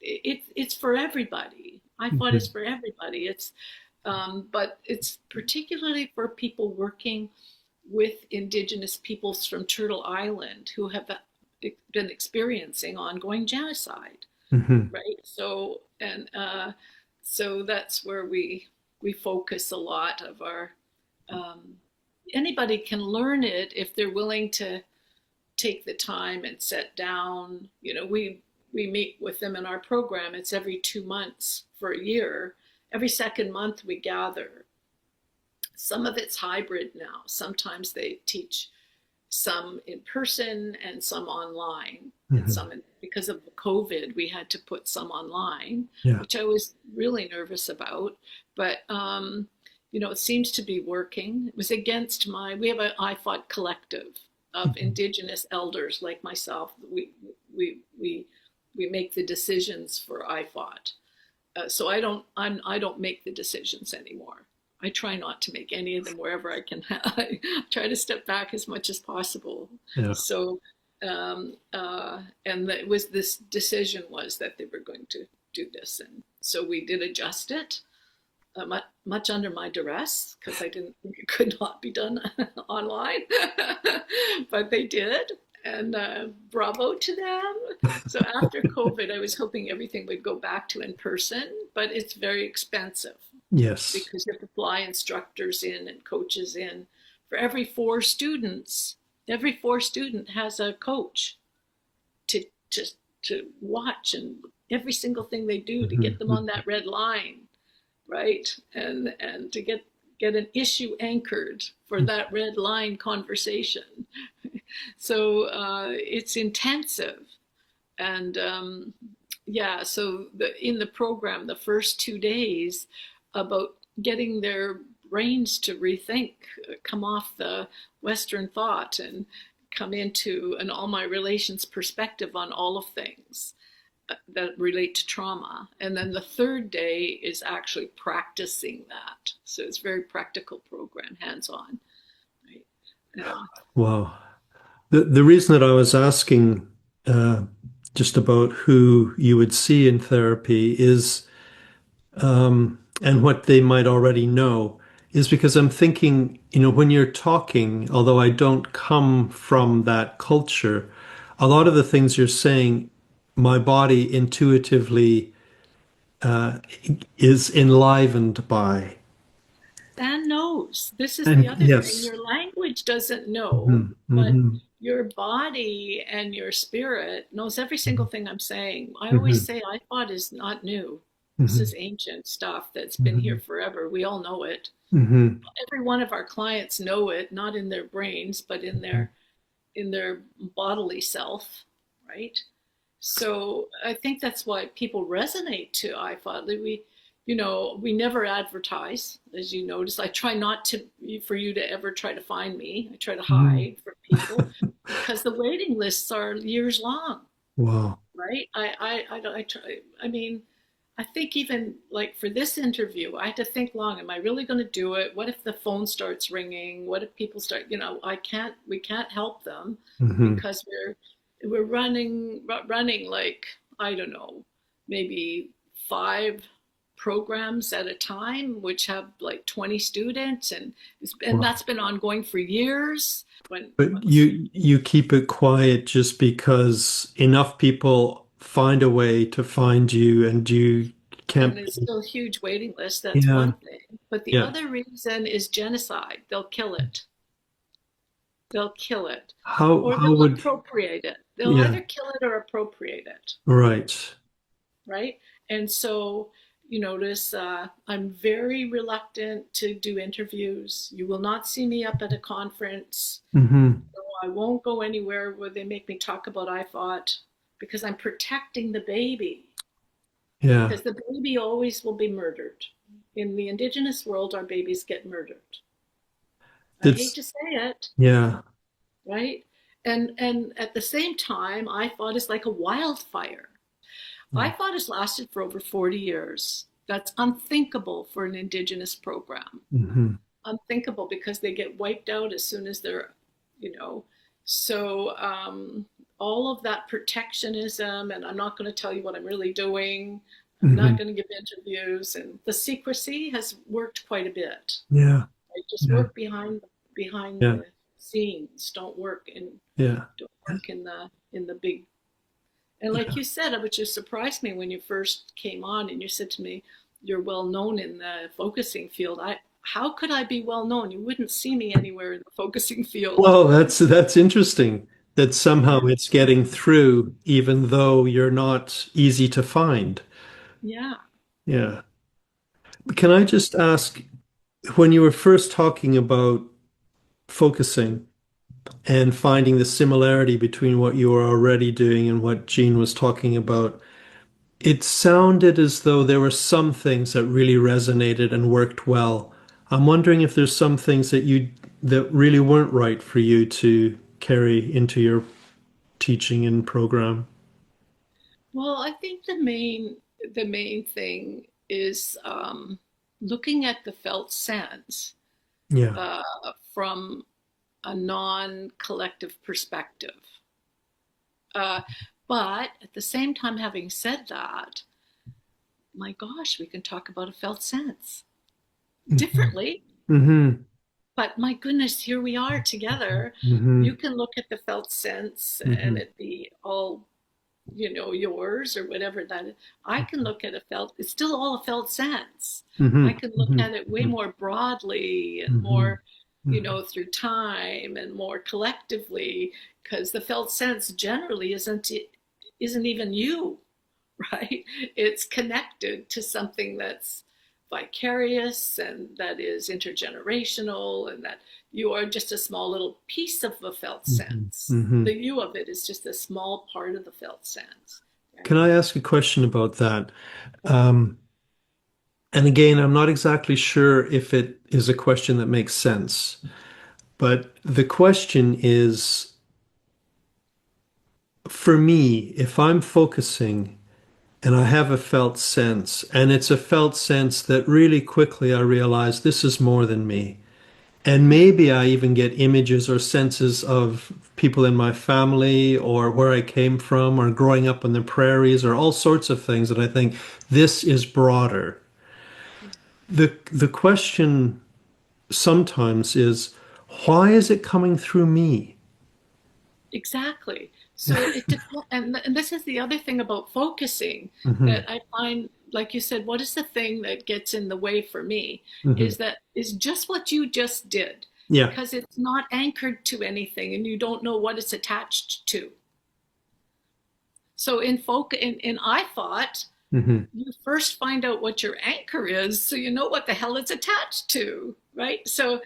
Speaker 2: it's for everybody. I thought
Speaker 1: Mm-hmm.
Speaker 2: it's for everybody. But it's particularly for people working with Indigenous peoples from Turtle Island who have been experiencing ongoing genocide,
Speaker 1: Mm-hmm.
Speaker 2: right? So that's where we focus a lot of our. Um, Anybody can learn it if they're willing to take the time and sit down. We meet with them in our program. It's every 2 months for a year. Every second month we gather. Some of it's hybrid now. Sometimes they teach some in person and some online. And
Speaker 1: Mm-hmm.
Speaker 2: some, because of COVID, we had to put some online,
Speaker 1: Yeah.
Speaker 2: which I was really nervous about. But it seems to be working. It was against we have an IFOT collective of
Speaker 1: Mm-hmm.
Speaker 2: Indigenous elders like myself. We make the decisions for IFOT. So I don't make the decisions anymore. I try not to make any of them wherever I can. I try to step back as much as possible.
Speaker 1: Yeah.
Speaker 2: So, and it was this decision was that they were going to do this, and so we did adjust it, much under my duress, because I didn't think it could not be done online, but they did, and bravo to them. So after COVID, I was hoping everything would go back to in person, but it's very expensive
Speaker 1: Yes.
Speaker 2: because you have to fly instructors in and coaches in. For every four student has a coach to to watch, and every single thing they do to get them
Speaker 1: Mm-hmm.
Speaker 2: on that red line, right? And to get an issue anchored for that red line conversation. So it's intensive, and yeah. So in the program, the first 2 days about getting their brains to rethink, come off the Western thought and come into an all my relations perspective on all of things that relate to trauma. And then the third day is actually practicing that. So it's a very practical program, hands-on. Right?
Speaker 1: Wow. The reason that I was asking uh, just about who you would see in therapy is, and what they might already know, is because I'm thinking, when you're talking, although I don't come from that culture, a lot of the things you're saying, my body intuitively uh, is enlivened by.
Speaker 2: Dan knows. This is the
Speaker 1: And
Speaker 2: other thing.
Speaker 1: yes.
Speaker 2: Your language doesn't know,
Speaker 1: Hmm.
Speaker 2: but
Speaker 1: Hmm.
Speaker 2: your body and your spirit knows every single thing I'm saying. I always
Speaker 1: Hmm.
Speaker 2: say iPod is not new. This
Speaker 1: Hmm.
Speaker 2: is ancient stuff that's been here
Speaker 1: Hmm.
Speaker 2: forever. We all know it.
Speaker 1: Hmm.
Speaker 2: Every one of our clients know it, not in their brains, but in their bodily self, right? So I think that's why people resonate to iPod. we never advertise, as you notice. I try not to, for you to ever try to find me. I try to
Speaker 1: Mhm.
Speaker 2: hide from people because the waiting lists are years long,
Speaker 1: Wow.
Speaker 2: right? I try, I mean, I think even like for this interview, I had to think long. Am I really going to do it? What if the phone starts ringing? What if people start, we can't help them
Speaker 1: Hmm.
Speaker 2: because we're running like, I don't know, maybe 5 programs at a time, which have like 20 students, and
Speaker 1: Wow.
Speaker 2: that's been ongoing for years.
Speaker 1: But you keep it quiet just because enough people find a way to find you, and you
Speaker 2: And
Speaker 1: can't
Speaker 2: there's
Speaker 1: be.
Speaker 2: still a huge waiting list. That's
Speaker 1: Yeah,
Speaker 2: one thing. But the
Speaker 1: yeah.
Speaker 2: other reason is genocide. They'll kill it. They'll kill it. Or
Speaker 1: How
Speaker 2: they'll
Speaker 1: would
Speaker 2: appropriate it. They'll
Speaker 1: yeah,
Speaker 2: either kill it or appropriate it,
Speaker 1: right.
Speaker 2: right? And so you notice I'm very reluctant to do interviews. You will not see me up at a conference.
Speaker 1: Hmm.
Speaker 2: I won't go anywhere where they make me talk about I fought because I'm protecting the baby.
Speaker 1: Yeah.
Speaker 2: Because the baby always will be murdered. In the Indigenous world, our babies get murdered. I hate
Speaker 1: It's
Speaker 2: to say it,
Speaker 1: yeah.
Speaker 2: right? And at the same time, I thought is like a wildfire. I thought has lasted for over 40 years. That's unthinkable for an Indigenous program.
Speaker 1: Hmm.
Speaker 2: Unthinkable because they get wiped out as soon as they're, you know. So all of that protectionism, and I'm not going to tell you what I'm really doing. I'm
Speaker 1: Hmm.
Speaker 2: not going to give interviews, and the secrecy has worked quite a bit.
Speaker 1: Yeah.
Speaker 2: I just
Speaker 1: Yeah.
Speaker 2: work behind
Speaker 1: Yeah.
Speaker 2: the scenes.
Speaker 1: Yeah.
Speaker 2: Don't work in the big. And like you said, it would just surprise me when you first came on and you said to me, "You're well known in the focusing field." How could I be well known? You wouldn't see me anywhere in the focusing field.
Speaker 1: Well, that's interesting that somehow
Speaker 2: Yeah,
Speaker 1: it's getting through, even though you're not easy to find.
Speaker 2: yeah.
Speaker 1: Yeah. Can I just ask, when you were first talking about focusing and finding the similarity between what you were already doing and what Jean was talking about, it sounded as though there were some things that really resonated and worked well. I'm wondering if there's some things that really weren't right for you to carry into your teaching and program.
Speaker 2: Well, I think the main thing is looking at the felt sense
Speaker 1: Yeah.
Speaker 2: uh, from a non-collective perspective. Uh, but at the same time, having said that, my gosh, we can talk about a felt sense
Speaker 1: Hmm.
Speaker 2: differently.
Speaker 1: Hmm.
Speaker 2: But my goodness, here we are together. You
Speaker 1: Hmm.
Speaker 2: can look at the felt sense and
Speaker 1: Hmm.
Speaker 2: it be all, yours or whatever that is. I can look at a felt, it's still all a felt sense.
Speaker 1: Hmm.
Speaker 2: I can look
Speaker 1: Hmm.
Speaker 2: at it way more broadly and
Speaker 1: Hmm.
Speaker 2: more, through time and more collectively, because the felt sense generally isn't even you, right? It's connected to something that's vicarious and that is intergenerational, and that you are just a small little piece of the felt
Speaker 1: Hmm.
Speaker 2: sense.
Speaker 1: Hmm.
Speaker 2: The you of it is just a small part of the felt sense,
Speaker 1: Can
Speaker 2: right?
Speaker 1: I ask a question about that? Um, and again, I'm not exactly sure if it is a question that makes sense, but the question is, for me, if I'm focusing and I have a felt sense, and it's a felt sense that really quickly I realize this is more than me. And maybe I even get images or senses of people in my family or where I came from or growing up on the prairies or all sorts of things that I think this is broader. The question sometimes is, why is it coming through me?
Speaker 2: Exactly. So it depends, and this is the other thing about focusing
Speaker 1: Hmm.
Speaker 2: that I find, like you said, what is the thing that gets in the way for me?
Speaker 1: Hmm.
Speaker 2: Is just what you just did,
Speaker 1: Yeah.
Speaker 2: because it's not anchored to anything, and you don't know what it's attached to. So in I thought,
Speaker 1: Hmm.
Speaker 2: you first find out what your anchor is so you know what the hell it's attached to, right? So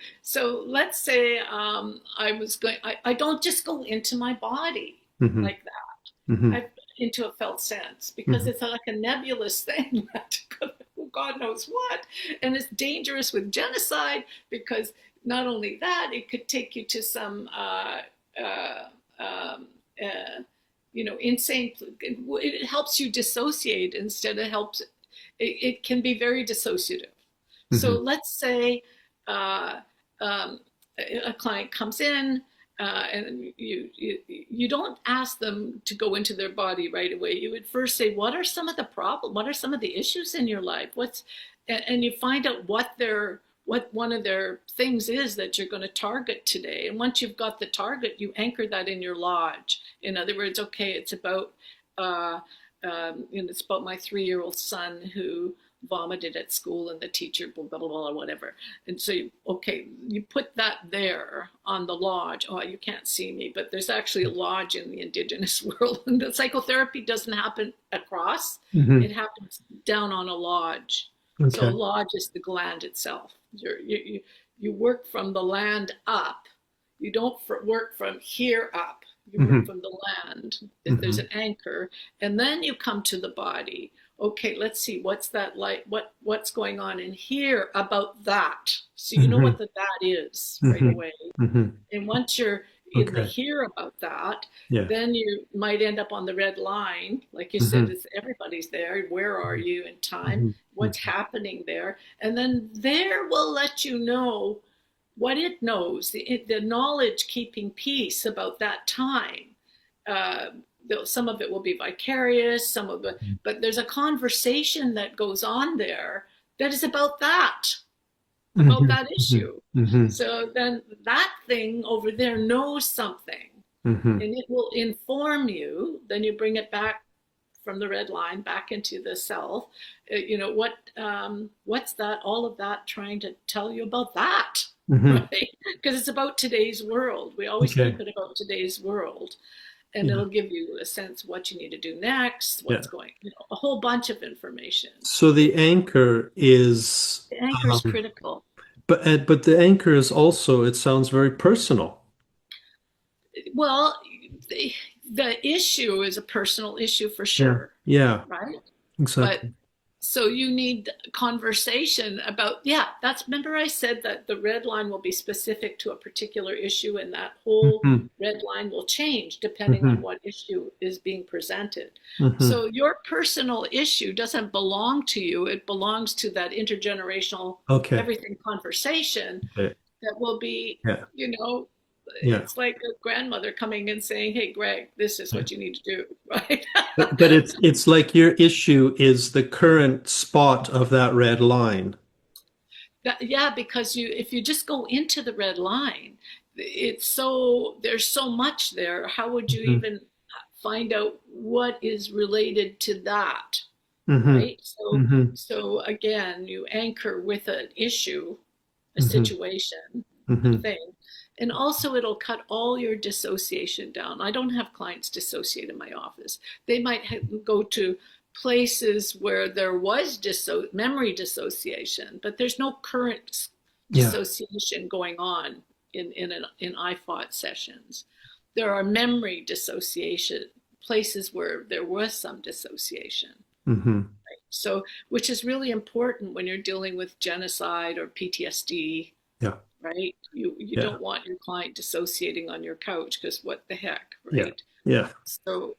Speaker 2: let's say I don't just go into my body
Speaker 1: Hmm.
Speaker 2: like that.
Speaker 1: Hmm.
Speaker 2: I into a felt sense because
Speaker 1: Hmm.
Speaker 2: it's like a nebulous thing that, oh God knows what. And it's dangerous with genocide because not only that, it could take you to some, insane. It helps you dissociate instead of helps. It can be very dissociative. So let's say a client comes in and you don't ask them to go into their body right away. You would first say, what are some of the problems? What are some of the issues in your life? And you find out what one of their things is that you're going to target today. And once you've got the target, you anchor that in your lodge. In other words, okay, it's about it's about my 3-year-old son who vomited at school and the teacher blah blah blah or whatever. And so you put that there on the lodge. Oh, you can't see me, but there's actually a lodge in the Indigenous world, and the psychotherapy doesn't happen across. It happens down on a lodge. Okay. So a lodge is the gland itself. You work from the land up. You don't work from here up. You work from the land. If there's an anchor, and then you come to the body. Okay, let's see, what's that like? What's going on in here about that? So you know what that is right away. And once you're in the here about that, then you might end up on the red line. Like you said, everybody's there. Where are you in time? What's happening there? And then there will let you know what it knows, the knowledge keeping piece about that time. Some of it will be vicarious, some of it, but there's a conversation that goes on there that is about that issue. So then that thing over there knows something, and it will inform you. Then you bring it back from the red line back into the self. What's that? All of that trying to tell you about that, right? Because it's about today's world. We always keep it about today's world. And it'll give you a sense of what you need to do next, what's going, a whole bunch of information.
Speaker 1: So the anchor is
Speaker 2: critical.
Speaker 1: But the anchor is also, it sounds very personal.
Speaker 2: Well, the issue is a personal issue for sure.
Speaker 1: Yeah.
Speaker 2: Right?
Speaker 1: Exactly.
Speaker 2: But so you need conversation about, remember I said that the red line will be specific to a particular issue, and that whole red line will change depending on what issue is being presented. So your personal issue doesn't belong to you. It belongs to that intergenerational everything conversation that will be, it's like a grandmother coming and saying, hey, Greg, this is what you need to do, right?
Speaker 1: but it's like your issue is the current spot of that red line.
Speaker 2: Because if you just go into the red line, there's so much there. How would you even find out what is related to that, right? So again, you anchor with an issue, a situation, a thing. And also it'll cut all your dissociation down. I don't have clients dissociate in my office. They might go to places where there was memory dissociation, but there's no current dissociation going on in IFOT sessions. There are memory dissociation, places where there was some dissociation. Right? So, which is really important when you're dealing with genocide or PTSD. Right? You don't want your client dissociating on your couch, because what the heck, right? So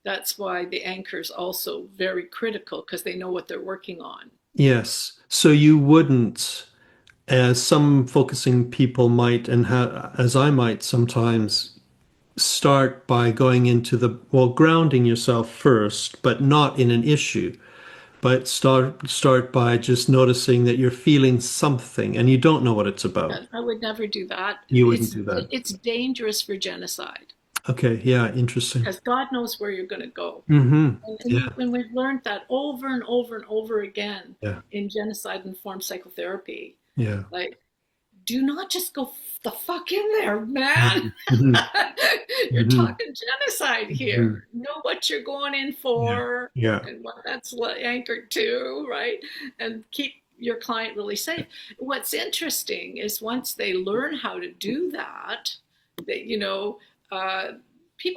Speaker 2: that's why the anchor is also very critical, because they know what they're working on.
Speaker 1: Yes. So you wouldn't, as some focusing people might, and as I might sometimes, start by going into grounding yourself first, but not in an issue. But start by just noticing that you're feeling something and you don't know what it's about.
Speaker 2: I would never do that.
Speaker 1: You wouldn't do that.
Speaker 2: It's dangerous for genocide.
Speaker 1: Okay, interesting.
Speaker 2: Because God knows where you're going to go. And we've learned that over and over and over again in genocide-informed psychotherapy. Like, do not just go the fuck in there, man. You're talking genocide here. Know what you're going in for and what that's anchored to, right? And keep your client really safe. What's interesting is once they learn how to do that, people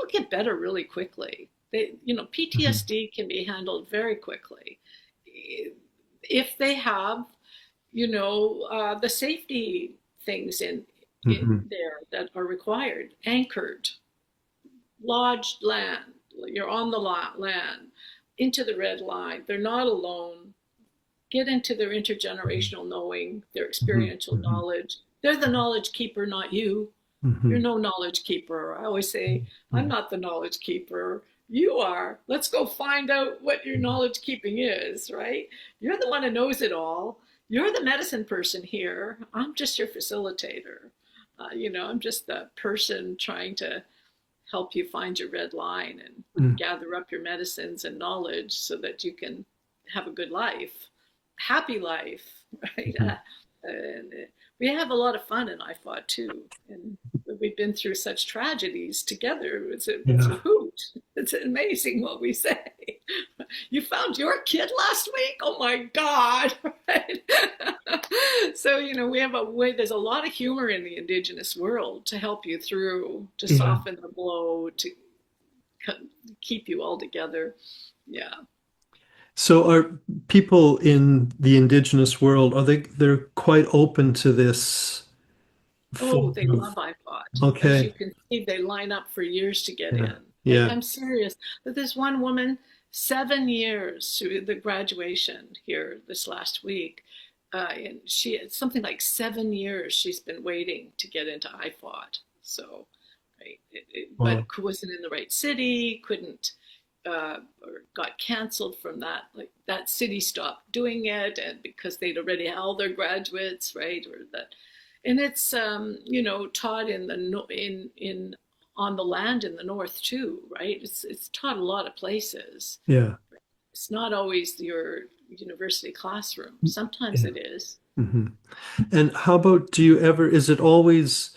Speaker 2: get better really quickly. PTSD can be handled very quickly. if they have, the safety things in
Speaker 1: Hmm.
Speaker 2: there that are required, anchored, lodged land, you're on the land, into the red line. They're not alone. Get into their intergenerational knowing, their
Speaker 1: Hmm.
Speaker 2: experiential
Speaker 1: Hmm.
Speaker 2: knowledge. They're the knowledge keeper, not you. You're
Speaker 1: Hmm.
Speaker 2: no knowledge keeper. I always say, I'm
Speaker 1: Hmm.
Speaker 2: not the knowledge keeper. You are. Let's go find out what your knowledge keeping is, right? You're the one who knows it all. You're the medicine person here. I'm just your facilitator. I'm just the person trying to help you find your red line and
Speaker 1: Hmm.
Speaker 2: gather up your medicines and knowledge so that you can have a good life, happy life, right?
Speaker 1: Hmm.
Speaker 2: And we have a lot of fun in IFOD too, and we've been through such tragedies together. It's a
Speaker 1: Yeah.
Speaker 2: hoot. It's amazing what we say. You found your kid last week? Oh my God! Right? So we have a way. There's a lot of humor in the Indigenous world to help you through, to
Speaker 1: Yeah.
Speaker 2: soften the blow, to keep you all together. Yeah.
Speaker 1: So are people in the Indigenous world, they're quite open to this
Speaker 2: Oh,
Speaker 1: form
Speaker 2: they
Speaker 1: of,
Speaker 2: love iPod. As you
Speaker 1: okay.
Speaker 2: can see, they line up for years to get
Speaker 1: Yeah.
Speaker 2: in.
Speaker 1: Yeah.
Speaker 2: I'm serious. But this one woman, 7 years to the graduation here this last week, and something like 7 years she's been waiting to get into iPod. So, right, but
Speaker 1: Wow.
Speaker 2: wasn't in the right city, couldn't, or got canceled from that. Like that city stopped doing it, and because they'd already had all their graduates, right, or that, and it's taught in the in on the land in the north too, right? It's taught a lot of places.
Speaker 1: Yeah.
Speaker 2: It's not always your university classroom. Sometimes
Speaker 1: Yeah.
Speaker 2: it is.
Speaker 1: Hmm. And how about, is it always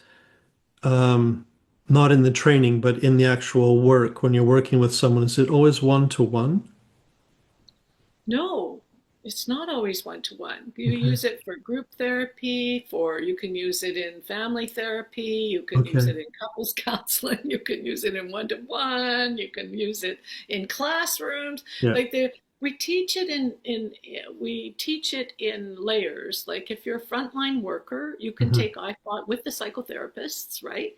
Speaker 1: um, not in the training, but in the actual work when you're working with someone, is it always one to one?
Speaker 2: No, it's not always one to one. You
Speaker 1: Okay.
Speaker 2: use it for group therapy, you can use it in family therapy, you can use
Speaker 1: Okay.
Speaker 2: it in couples counseling, you can use it in one to one, you can use it in classrooms.
Speaker 1: Yeah.
Speaker 2: Like we teach it we teach it in layers. Like if you're a frontline worker, you can
Speaker 1: Hmm.
Speaker 2: take IFOT with the psychotherapists, right?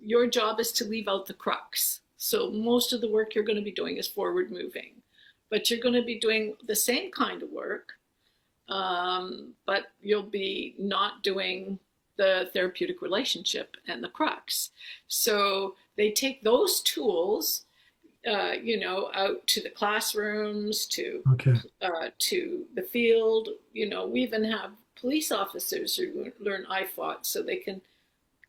Speaker 2: Your job is to leave out the crux. So most of the work you're going to be doing is forward moving, but you're going to be doing the same kind of work, but you'll be not doing the therapeutic relationship and the crux. So they take those tools, out to the classrooms,
Speaker 1: Okay.
Speaker 2: to the field. We even have police officers who learn IFOT so they can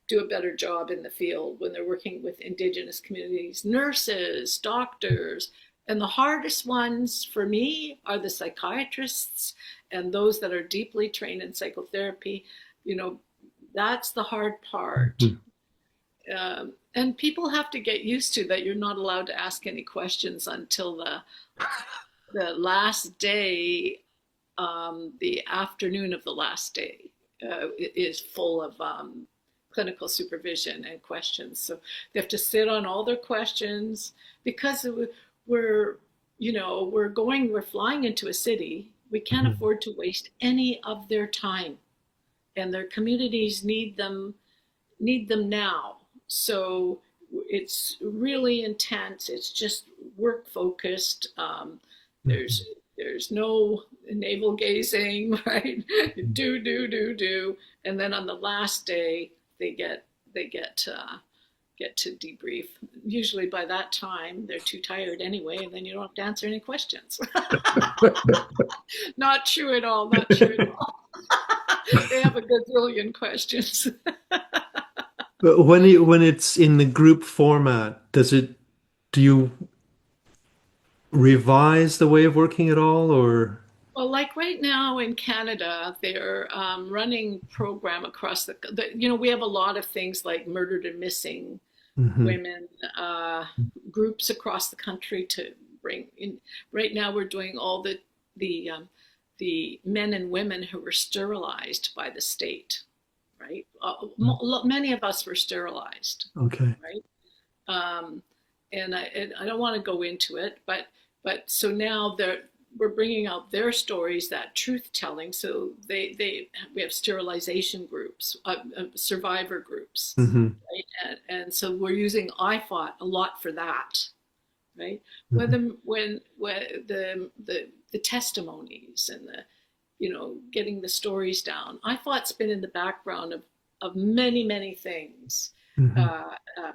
Speaker 2: do a better job in the field when they're working with Indigenous communities, nurses, doctors. And the hardest ones for me are the psychiatrists and those that are deeply trained in psychotherapy. You know, that's the hard part.
Speaker 1: Mhm.
Speaker 2: And people have to get used to that you're not allowed to ask any questions until the last day, the afternoon of the last day is full of clinical supervision and questions. So they have to sit on all their questions because we're, we're flying into a city. We can't
Speaker 1: Mhm.
Speaker 2: afford to waste any of their time, and their communities need them now. So it's really intense. It's just work focused. There's
Speaker 1: Mhm.
Speaker 2: there's no navel gazing, right? Do, and then on the last day they get to debrief. Usually by that time they're too tired anyway, and then you don't have to answer any questions. Not true at all. Not true at all. They have a gazillion questions.
Speaker 1: But when it's in the group format, do you revise the way of working at all, or?
Speaker 2: Well, like right now in Canada, they're running program across we have a lot of things like murdered and missing
Speaker 1: Hmm.
Speaker 2: women, groups across the country to bring in. Right now, we're doing all the um, the men and women who were sterilized by the state, right? Many of us were sterilized,
Speaker 1: Okay.
Speaker 2: right? Um, and I don't want to go into it, but so now we're bringing out their stories, that truth telling. So we have sterilization groups, survivor groups,
Speaker 1: Mm-hmm.
Speaker 2: right? And so we're using I fought a lot for that, right?
Speaker 1: Mm-hmm.
Speaker 2: When the testimonies and the, getting the stories down. I thought's been in the background of many things,
Speaker 1: Mm-hmm.
Speaker 2: uh, uh,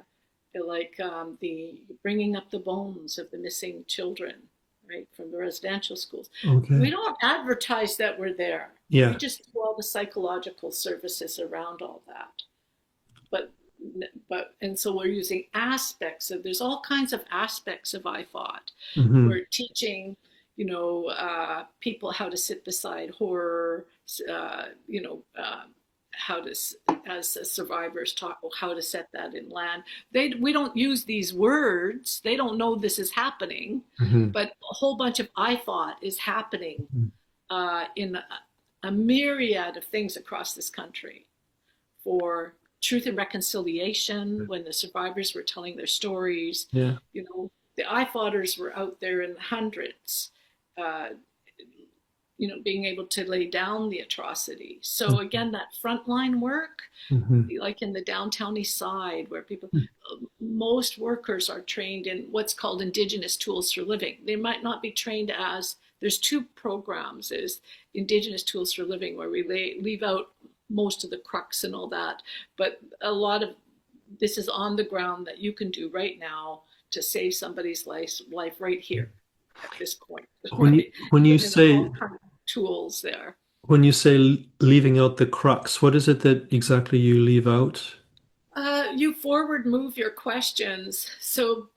Speaker 2: like the bringing up the bones of the missing children, right, from the residential schools. We
Speaker 1: Okay.
Speaker 2: don't advertise that we're there. We
Speaker 1: Yeah.
Speaker 2: just do all the psychological services around all that. But and so we're using aspects of, there's all kinds of aspects of I thought.
Speaker 1: Mm-hmm.
Speaker 2: We're teaching, people how to sit beside horror, uh, you know, uh, how to, as survivors talk, how to set that in land. We don't use these words. They don't know this is happening,
Speaker 1: Mm-hmm.
Speaker 2: but a whole bunch of I thought is happening
Speaker 1: Mm-hmm.
Speaker 2: in a myriad of things across this country for truth and reconciliation when the survivors were telling their stories.
Speaker 1: Yeah.
Speaker 2: The I thoughters were out there in hundreds, uh, being able to lay down the atrocity. So again, that frontline work,
Speaker 1: Mm-hmm.
Speaker 2: like in the downtown east side, where most workers are trained in what's called Indigenous tools for living. They might not be trained as, there's two programs. There's Indigenous tools for living, where we leave out most of the crux and all that, but a lot of this is on the ground that you can do right now to save somebody's life right here at this point,
Speaker 1: When you
Speaker 2: right?
Speaker 1: when you
Speaker 2: And all
Speaker 1: say
Speaker 2: kinds of tools there.
Speaker 1: when you say leaving out the crux, what is it that exactly you leave out?
Speaker 2: You forward move your questions. So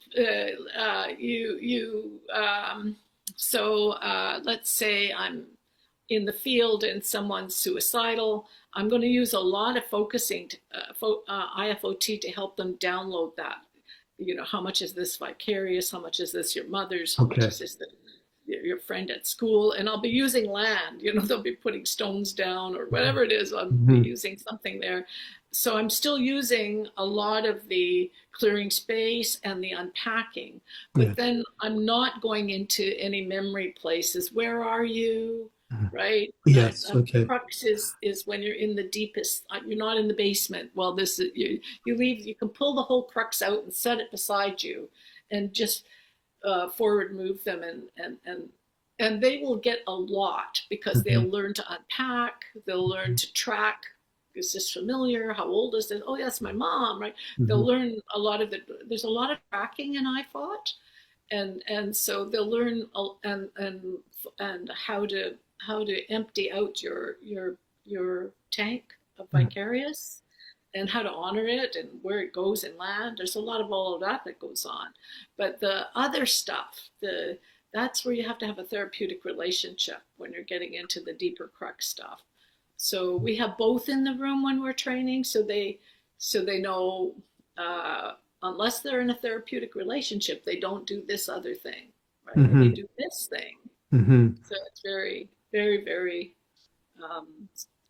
Speaker 2: let's say I'm in the field and someone's suicidal. I'm going to use a lot of IFOT to help them download that. How much is this vicarious? How much is this your mother's? How much
Speaker 1: Okay.
Speaker 2: is this your friend at school? And I'll be using land. They'll be putting stones down or whatever it is. I'll be
Speaker 1: Mm-hmm.
Speaker 2: using something there. So I'm still using a lot of the clearing space and the unpacking.
Speaker 1: Yeah.
Speaker 2: But then I'm not going into any memory places. Where are you? Right?
Speaker 1: Yes. Okay.
Speaker 2: Crux is when you're in the deepest. You're not in the basement. Well, this is you leave. You can pull the whole crux out and set it beside you, and just forward move them, and they will get a lot because
Speaker 1: Mm-hmm.
Speaker 2: they'll learn to unpack. They'll learn to track. Is this familiar? How old is this? Oh, yeah, that's my mom, right?
Speaker 1: Mm-hmm.
Speaker 2: They'll learn a lot of there's a lot of tracking in I thought, and so they'll learn and how to empty out your tank of vicarious, and how to honor it and where it goes in land. There's a lot of all of that goes on. But the other stuff, that's where you have to have a therapeutic relationship when you're getting into the deeper crux stuff. So we have both in the room when we're training, so they know, unless they're in a therapeutic relationship, they don't do this other thing, right? Or they
Speaker 1: Mm-hmm.
Speaker 2: do this thing.
Speaker 1: Mm-hmm.
Speaker 2: So it's very, very, very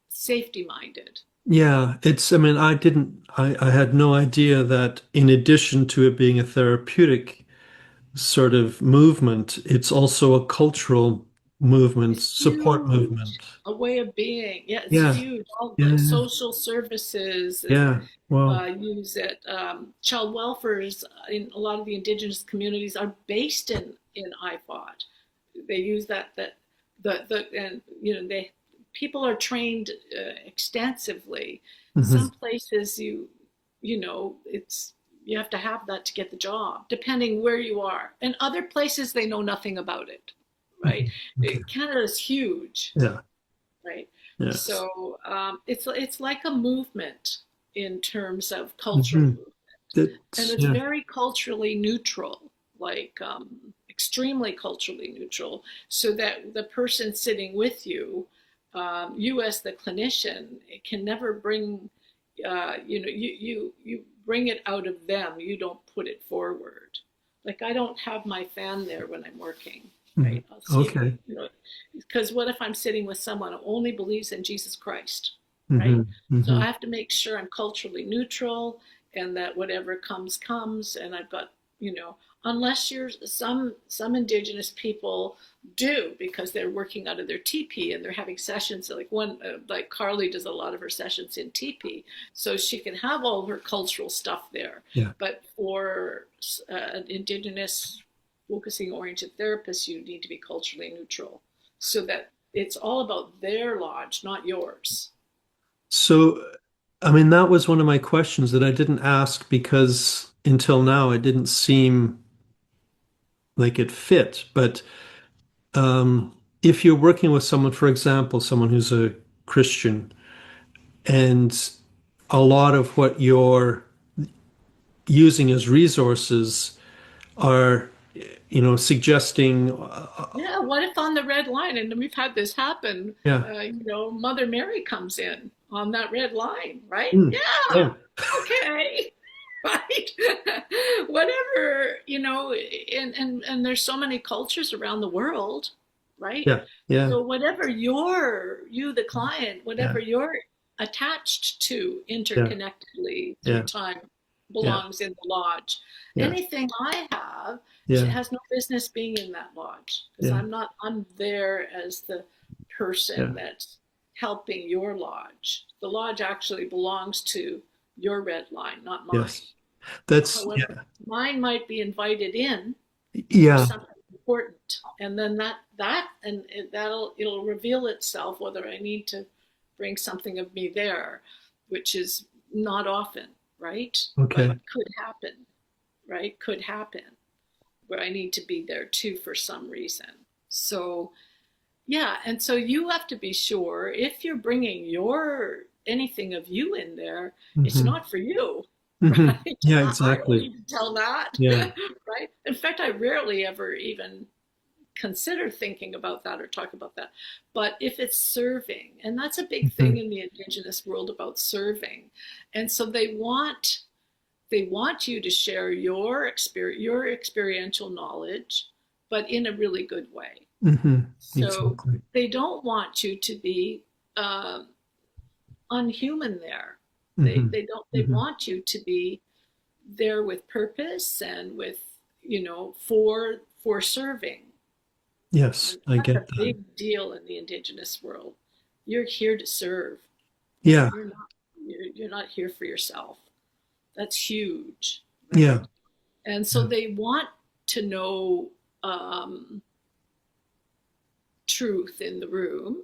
Speaker 2: safety minded.
Speaker 1: Yeah, I mean, I had no idea that in addition to it being a therapeutic sort of movement, it's also a cultural movement,
Speaker 2: It's
Speaker 1: support
Speaker 2: huge.
Speaker 1: movement.
Speaker 2: A way of being. Yeah, it's
Speaker 1: Yeah,
Speaker 2: huge. All
Speaker 1: yeah,
Speaker 2: the
Speaker 1: yeah,
Speaker 2: social services
Speaker 1: yeah. Wow.
Speaker 2: use it. Child welfares in a lot of the Indigenous communities are based in IFOT. They use and they people are trained extensively.
Speaker 1: Mm-hmm.
Speaker 2: Some places it's you have to have that to get the job, depending where you are. And other places they know nothing about it, right?
Speaker 1: Okay.
Speaker 2: Canada is huge,
Speaker 1: Yeah.
Speaker 2: right?
Speaker 1: Yes.
Speaker 2: So it's like a movement in terms of cultural
Speaker 1: Mm-hmm.
Speaker 2: movement, and
Speaker 1: That's
Speaker 2: it's
Speaker 1: yeah.
Speaker 2: very culturally neutral, like extremely culturally neutral, so that the person sitting with you, you as the clinician, can never bring, you bring it out of them. You don't put it forward. Like I don't have my fan there when I'm working,
Speaker 1: Mhm.
Speaker 2: right? I'll see it,
Speaker 1: Okay.
Speaker 2: because what if I'm sitting with someone who only believes in Jesus Christ,
Speaker 1: Mm-hmm.
Speaker 2: right? So
Speaker 1: Mm-hmm.
Speaker 2: I have to make sure I'm culturally neutral and that whatever comes, and I've got, unless you're some Indigenous people do, because they're working out of their teepee and they're having sessions like like Carly does a lot of her sessions in teepee, so she can have all her cultural stuff there.
Speaker 1: Yeah.
Speaker 2: But for an Indigenous focusing oriented therapist, you need to be culturally neutral, so that it's all about their lodge, not yours.
Speaker 1: So, I mean, that was one of my questions that I didn't ask because until now it didn't seem like it fit. But if you're working with someone, for example, someone who's a Christian, and a lot of what you're using as resources are, suggesting,
Speaker 2: Yeah, what if on the red line, and we've had this happen,
Speaker 1: yeah,
Speaker 2: Mother Mary comes in on that red line, right?
Speaker 1: mm,
Speaker 2: Yeah,
Speaker 1: yeah,
Speaker 2: okay, right? Whatever, and there's so many cultures around the world, right?
Speaker 1: yeah, yeah,
Speaker 2: So whatever you, the client,
Speaker 1: yeah,
Speaker 2: whatever you're attached to
Speaker 1: yeah,
Speaker 2: interconnectedly through
Speaker 1: yeah,
Speaker 2: time
Speaker 1: yeah,
Speaker 2: belongs in the lodge.
Speaker 1: yeah,
Speaker 2: Anything I have
Speaker 1: yeah,
Speaker 2: has no business being in that lodge, because
Speaker 1: yeah,
Speaker 2: I'm there as the person
Speaker 1: yeah,
Speaker 2: that's helping your lodge. The lodge actually belongs to your red line, not mine.
Speaker 1: yes. That's,
Speaker 2: However,
Speaker 1: yeah,
Speaker 2: mine might be invited in for
Speaker 1: yeah,
Speaker 2: something important, and then it'll reveal itself whether I need to bring something of me there, which is not often, right? But
Speaker 1: okay.
Speaker 2: could happen, right? Could happen where I need to be there too for some reason. So yeah, and so you have to be sure if you're bringing your anything of you in there, it's
Speaker 1: Hmm.
Speaker 2: not for you,
Speaker 1: Hmm.
Speaker 2: right?
Speaker 1: Yeah,
Speaker 2: I don't
Speaker 1: exactly.
Speaker 2: need to tell that,
Speaker 1: Yeah.
Speaker 2: right? In fact, I rarely ever even consider thinking about that or talk about that. But if it's serving, and that's a big
Speaker 1: Hmm.
Speaker 2: thing in the Indigenous world about serving, and so they want you to share your experiential knowledge, but in a really good way.
Speaker 1: Hmm.
Speaker 2: So
Speaker 1: Exactly.
Speaker 2: they don't want you to be uh, unhuman there. They
Speaker 1: Hmm.
Speaker 2: they don't they
Speaker 1: Hmm.
Speaker 2: want you to be there with purpose and with for serving.
Speaker 1: Yes,
Speaker 2: And
Speaker 1: I
Speaker 2: that's
Speaker 1: get
Speaker 2: a
Speaker 1: that.
Speaker 2: big deal in the Indigenous world. You're here to serve.
Speaker 1: Yeah,
Speaker 2: You're not here for yourself. That's huge,
Speaker 1: yeah,
Speaker 2: right? And so
Speaker 1: yeah.
Speaker 2: they want to know um, truth in the room,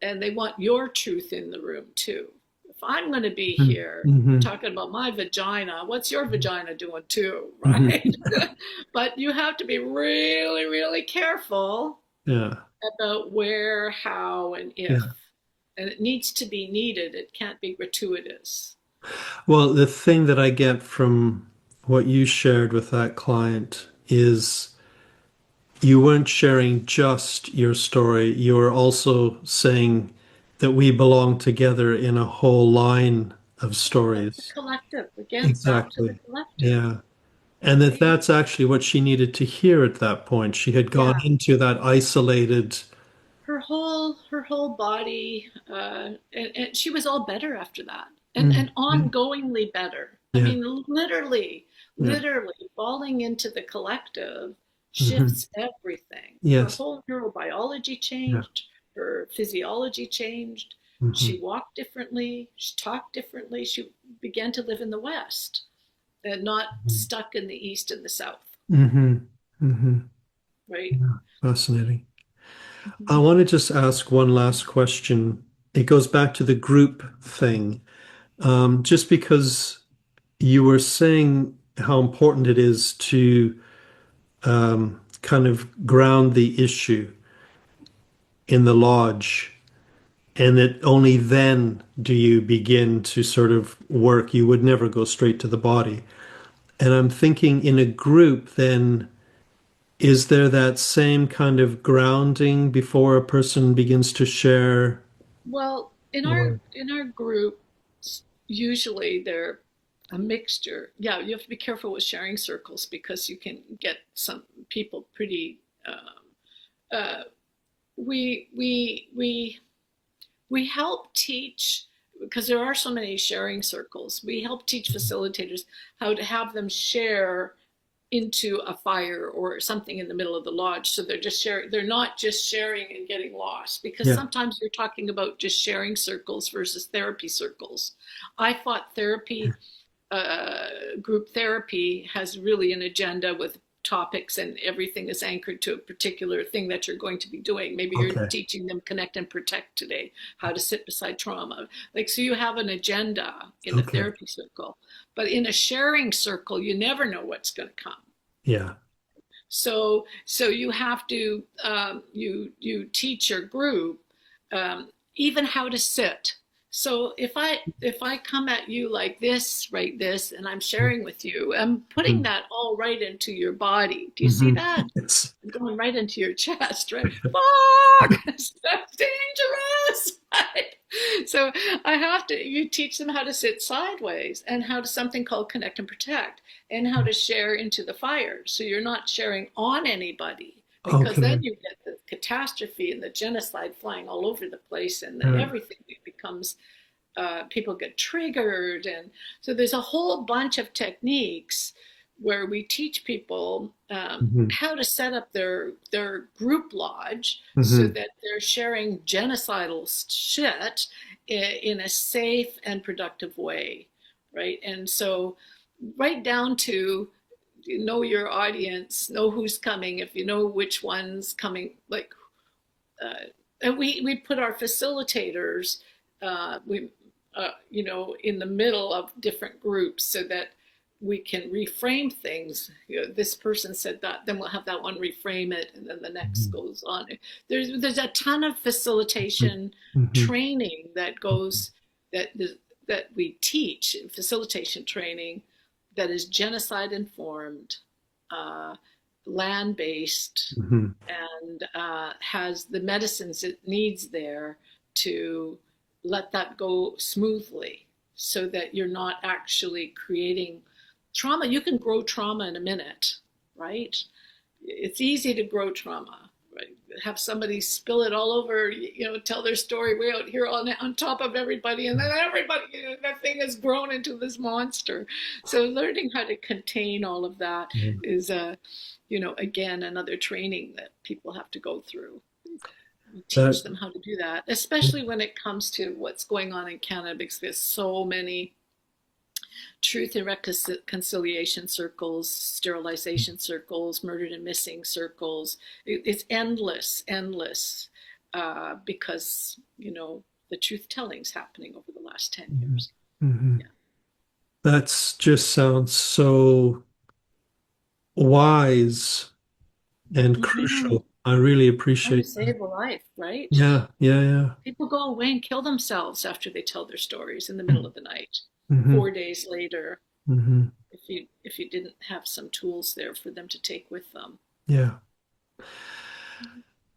Speaker 2: and they want your truth in the room too. If I'm going to be here
Speaker 1: Mm-hmm.
Speaker 2: talking about my vagina, what's your vagina doing too,
Speaker 1: Hmm.
Speaker 2: right? But you have to be really, really careful
Speaker 1: Yeah,
Speaker 2: about where, how, and if.
Speaker 1: yeah.
Speaker 2: And it needs to be needed, it can't be gratuitous.
Speaker 1: Well, the thing that I get from what you shared with that client is you weren't sharing just your story. You were also saying that we belong together in a whole line of
Speaker 2: That's the
Speaker 1: stories.
Speaker 2: collective. Again, back to the
Speaker 1: Exactly.
Speaker 2: collective,
Speaker 1: Yeah. And that
Speaker 2: right?
Speaker 1: that's actually what she needed to hear at that point. She had gone
Speaker 2: Yeah.
Speaker 1: into that isolated.
Speaker 2: Her whole body, and she was all better after that, and
Speaker 1: Mm, yeah,
Speaker 2: ongoingly better. I
Speaker 1: yeah,
Speaker 2: mean, literally,
Speaker 1: yeah.
Speaker 2: literally falling into the collective
Speaker 1: Hmm.
Speaker 2: shifts everything. Her
Speaker 1: Yes.
Speaker 2: whole neurobiology
Speaker 1: Yeah.
Speaker 2: changed, her physiology changed.
Speaker 1: Hmm.
Speaker 2: She walked differently, she talked differently, she began to live in the West and not stuck in the East and the South,
Speaker 1: Hmm. Hmm.
Speaker 2: right?
Speaker 1: Yeah. Fascinating. I
Speaker 2: Mhm.
Speaker 1: want to just ask one last question. It goes back to the group thing. Just because you were saying how important it is to kind of ground the issue in the lodge, and that only then do you begin to sort of work. You would never go straight to the body. And I'm thinking in a group, then, is there that same kind of grounding before a person begins to share?
Speaker 2: Well, in our
Speaker 1: Or,
Speaker 2: in our group, usually they're a mixture. Yeah, you have to be careful with sharing circles because you can get some people pretty. Uh, we help teach, because there are so many sharing circles. We help teach facilitators how to have them share into a fire or something in the middle of the lodge. So they're just sharing, they're not just sharing and getting lost, because
Speaker 1: Yeah.
Speaker 2: sometimes you're talking about just sharing circles versus therapy circles. I thought therapy, group therapy has really an agenda with topics, and everything is anchored to a particular thing that you're going to be doing. Maybe you're
Speaker 1: Okay.
Speaker 2: teaching them connect and protect today, how to sit beside trauma. Like, so you have an agenda in a
Speaker 1: Okay.
Speaker 2: therapy circle, but in a sharing circle, you never know what's going to come.
Speaker 1: Yeah.
Speaker 2: So you have to, you teach your group, even how to sit. So if I come at you like this, right, this, and I'm sharing with you, I'm putting
Speaker 1: Mhm.
Speaker 2: that all right into your body. Do you see
Speaker 1: Mhm.
Speaker 2: that?
Speaker 1: Yes.
Speaker 2: Going right into your chest, right? Fuck, that's dangerous. Right? So I have to, you teach them how to sit sideways, and how to something called connect and protect, and how to share into the fire. So you're not sharing on anybody, because then
Speaker 1: Okay.
Speaker 2: you get the catastrophe and the genocide flying all over the place, and then
Speaker 1: Yeah.
Speaker 2: everything becomes, people get triggered. And so there's a whole bunch of techniques where we teach people,
Speaker 1: Mhm.
Speaker 2: how to set up their group lodge so
Speaker 1: Mhm.
Speaker 2: that they're sharing genocidal shit in a safe and productive way, right? And so right down to, you know, your audience, know who's coming, if you know which one's coming, like, and we put our facilitators, we in the middle of different groups, so that we can reframe things. You know, this person said that, then we'll have that one reframe it, and then the next
Speaker 1: Mhm.
Speaker 2: goes on. There's a ton of facilitation
Speaker 1: Mhm.
Speaker 2: training that goes, that that we teach, facilitation training, that is genocide informed, uh, land based,
Speaker 1: Mhm.
Speaker 2: and has the medicines it needs there to let that go smoothly, so that you're not actually creating trauma. You can grow trauma in a minute, right? It's easy to grow trauma, right? Have somebody spill it all over, tell their story way out here on top of everybody, and then everybody, that thing has grown into this monster. So learning how to contain all of that
Speaker 1: Mhm.
Speaker 2: is, again, another training that people have to go through. We
Speaker 1: That,
Speaker 2: teach them how to do that, especially when it comes to what's going on in Canada, because there's so many truth and reconciliation circles, sterilization circles, murdered and missing circles. It's endless, endless, because, the truth telling's happening over the last 10
Speaker 1: Mhm.
Speaker 2: years.
Speaker 1: Mhm.
Speaker 2: Yeah.
Speaker 1: That's just sounds so wise and
Speaker 2: Mm-hmm.
Speaker 1: crucial. I really
Speaker 2: Trying to
Speaker 1: appreciate that.
Speaker 2: save a life, right?
Speaker 1: Yeah, yeah, yeah.
Speaker 2: People go away and kill themselves after they tell their stories in the middle of the night.
Speaker 1: Mm-hmm.
Speaker 2: 4 days later,
Speaker 1: Mm-hmm.
Speaker 2: if you didn't have some tools there for them to take with them.
Speaker 1: Yeah.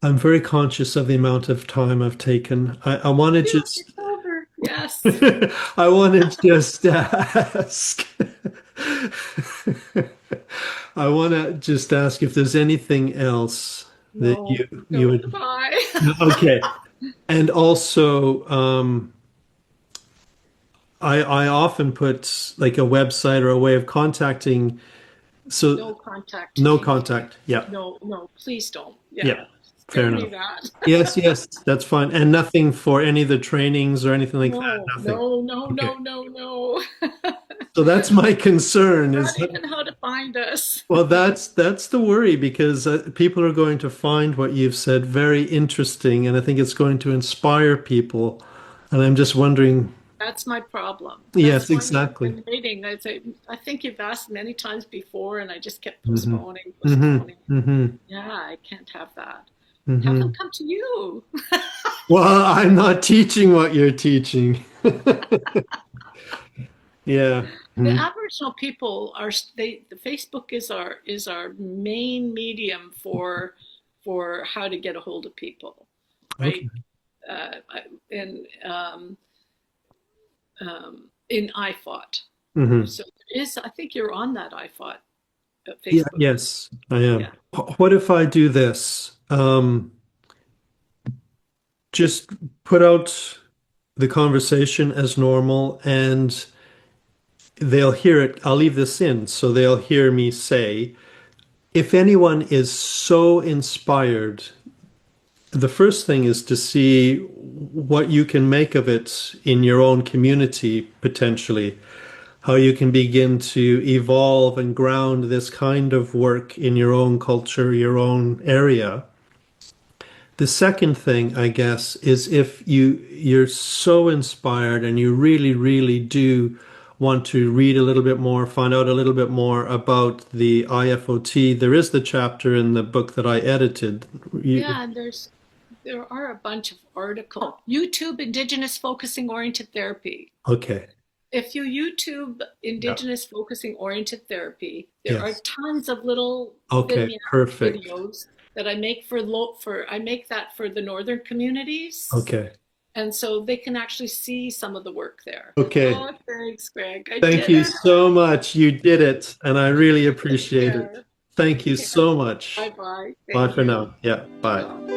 Speaker 1: I'm very conscious of the amount of time I've taken. I want to
Speaker 2: Yeah,
Speaker 1: just
Speaker 2: it's over. Yes.
Speaker 1: I want to just ask. I want to just ask if there's anything else that
Speaker 2: No,
Speaker 1: you
Speaker 2: no,
Speaker 1: would.
Speaker 2: goodbye.
Speaker 1: Okay. And also, I often put like a website or a way of contacting. So
Speaker 2: No contact
Speaker 1: no
Speaker 2: today.
Speaker 1: contact. Yeah.
Speaker 2: No, no, please don't.
Speaker 1: Yeah.
Speaker 2: Yeah,
Speaker 1: Fair
Speaker 2: spare me
Speaker 1: enough.
Speaker 2: that.
Speaker 1: Yes, yes, that's fine. And nothing for any of the trainings or anything like that.
Speaker 2: No,
Speaker 1: Nothing.
Speaker 2: no, no,
Speaker 1: Okay.
Speaker 2: no, no, no.
Speaker 1: So that's my concern is
Speaker 2: Not
Speaker 1: that,
Speaker 2: even how to find us.
Speaker 1: well, that's the worry because people are going to find what you've said very interesting, and I think it's going to inspire people. And I'm just wondering,
Speaker 2: That's my problem.
Speaker 1: yes,
Speaker 2: That's why I've
Speaker 1: exactly.
Speaker 2: been waiting. I think you've asked many times before, and I just kept
Speaker 1: Hmm.
Speaker 2: postponing,
Speaker 1: Hmm.
Speaker 2: postponing.
Speaker 1: Hmm.
Speaker 2: Yeah, I can't have that. Have them
Speaker 1: Hmm.
Speaker 2: come to you.
Speaker 1: Well, I'm not teaching what you're teaching. Yeah.
Speaker 2: The
Speaker 1: Mhm.
Speaker 2: Aboriginal people are, the Facebook is our main medium for how to get a hold of people,
Speaker 1: Okay.
Speaker 2: right? And in iFought.
Speaker 1: Hmm.
Speaker 2: So there is, I think you're on that iFought
Speaker 1: Yeah,
Speaker 2: Facebook group.
Speaker 1: yes, I am.
Speaker 2: Yeah.
Speaker 1: What if I do this? Just put out the conversation as normal and they'll hear it. I'll leave this in, so they'll hear me say, if anyone is so inspired, the first thing is to see what you can make of it in your own community, potentially, how you can begin to evolve and ground this kind of work in your own culture, your own area. The second thing, I guess, is if you're so inspired and you really, really do want to read a little bit more, find out a little bit more about the IFOT, there is the chapter in the book that I edited.
Speaker 2: Yeah, and there are a bunch of articles. YouTube Indigenous Focusing-Oriented Therapy.
Speaker 1: Okay.
Speaker 2: If you YouTube
Speaker 1: Yeah.
Speaker 2: Indigenous Focusing-Oriented Therapy, there are
Speaker 1: Yes.
Speaker 2: tons of little
Speaker 1: Okay.
Speaker 2: vignette
Speaker 1: Perfect.
Speaker 2: videos that I make I make that for the northern communities,
Speaker 1: Okay.
Speaker 2: and so they can actually see some of the work there.
Speaker 1: Okay.
Speaker 2: Oh, thanks, Greg. I
Speaker 1: Thank
Speaker 2: did
Speaker 1: you
Speaker 2: it.
Speaker 1: so much. You did it, and I really
Speaker 2: Take
Speaker 1: appreciate it.
Speaker 2: care.
Speaker 1: Thank
Speaker 2: Take
Speaker 1: you
Speaker 2: care.
Speaker 1: so much.
Speaker 2: Bye bye.
Speaker 1: Bye
Speaker 2: Thank
Speaker 1: for
Speaker 2: you.
Speaker 1: now. Yeah. Bye.
Speaker 2: Bye.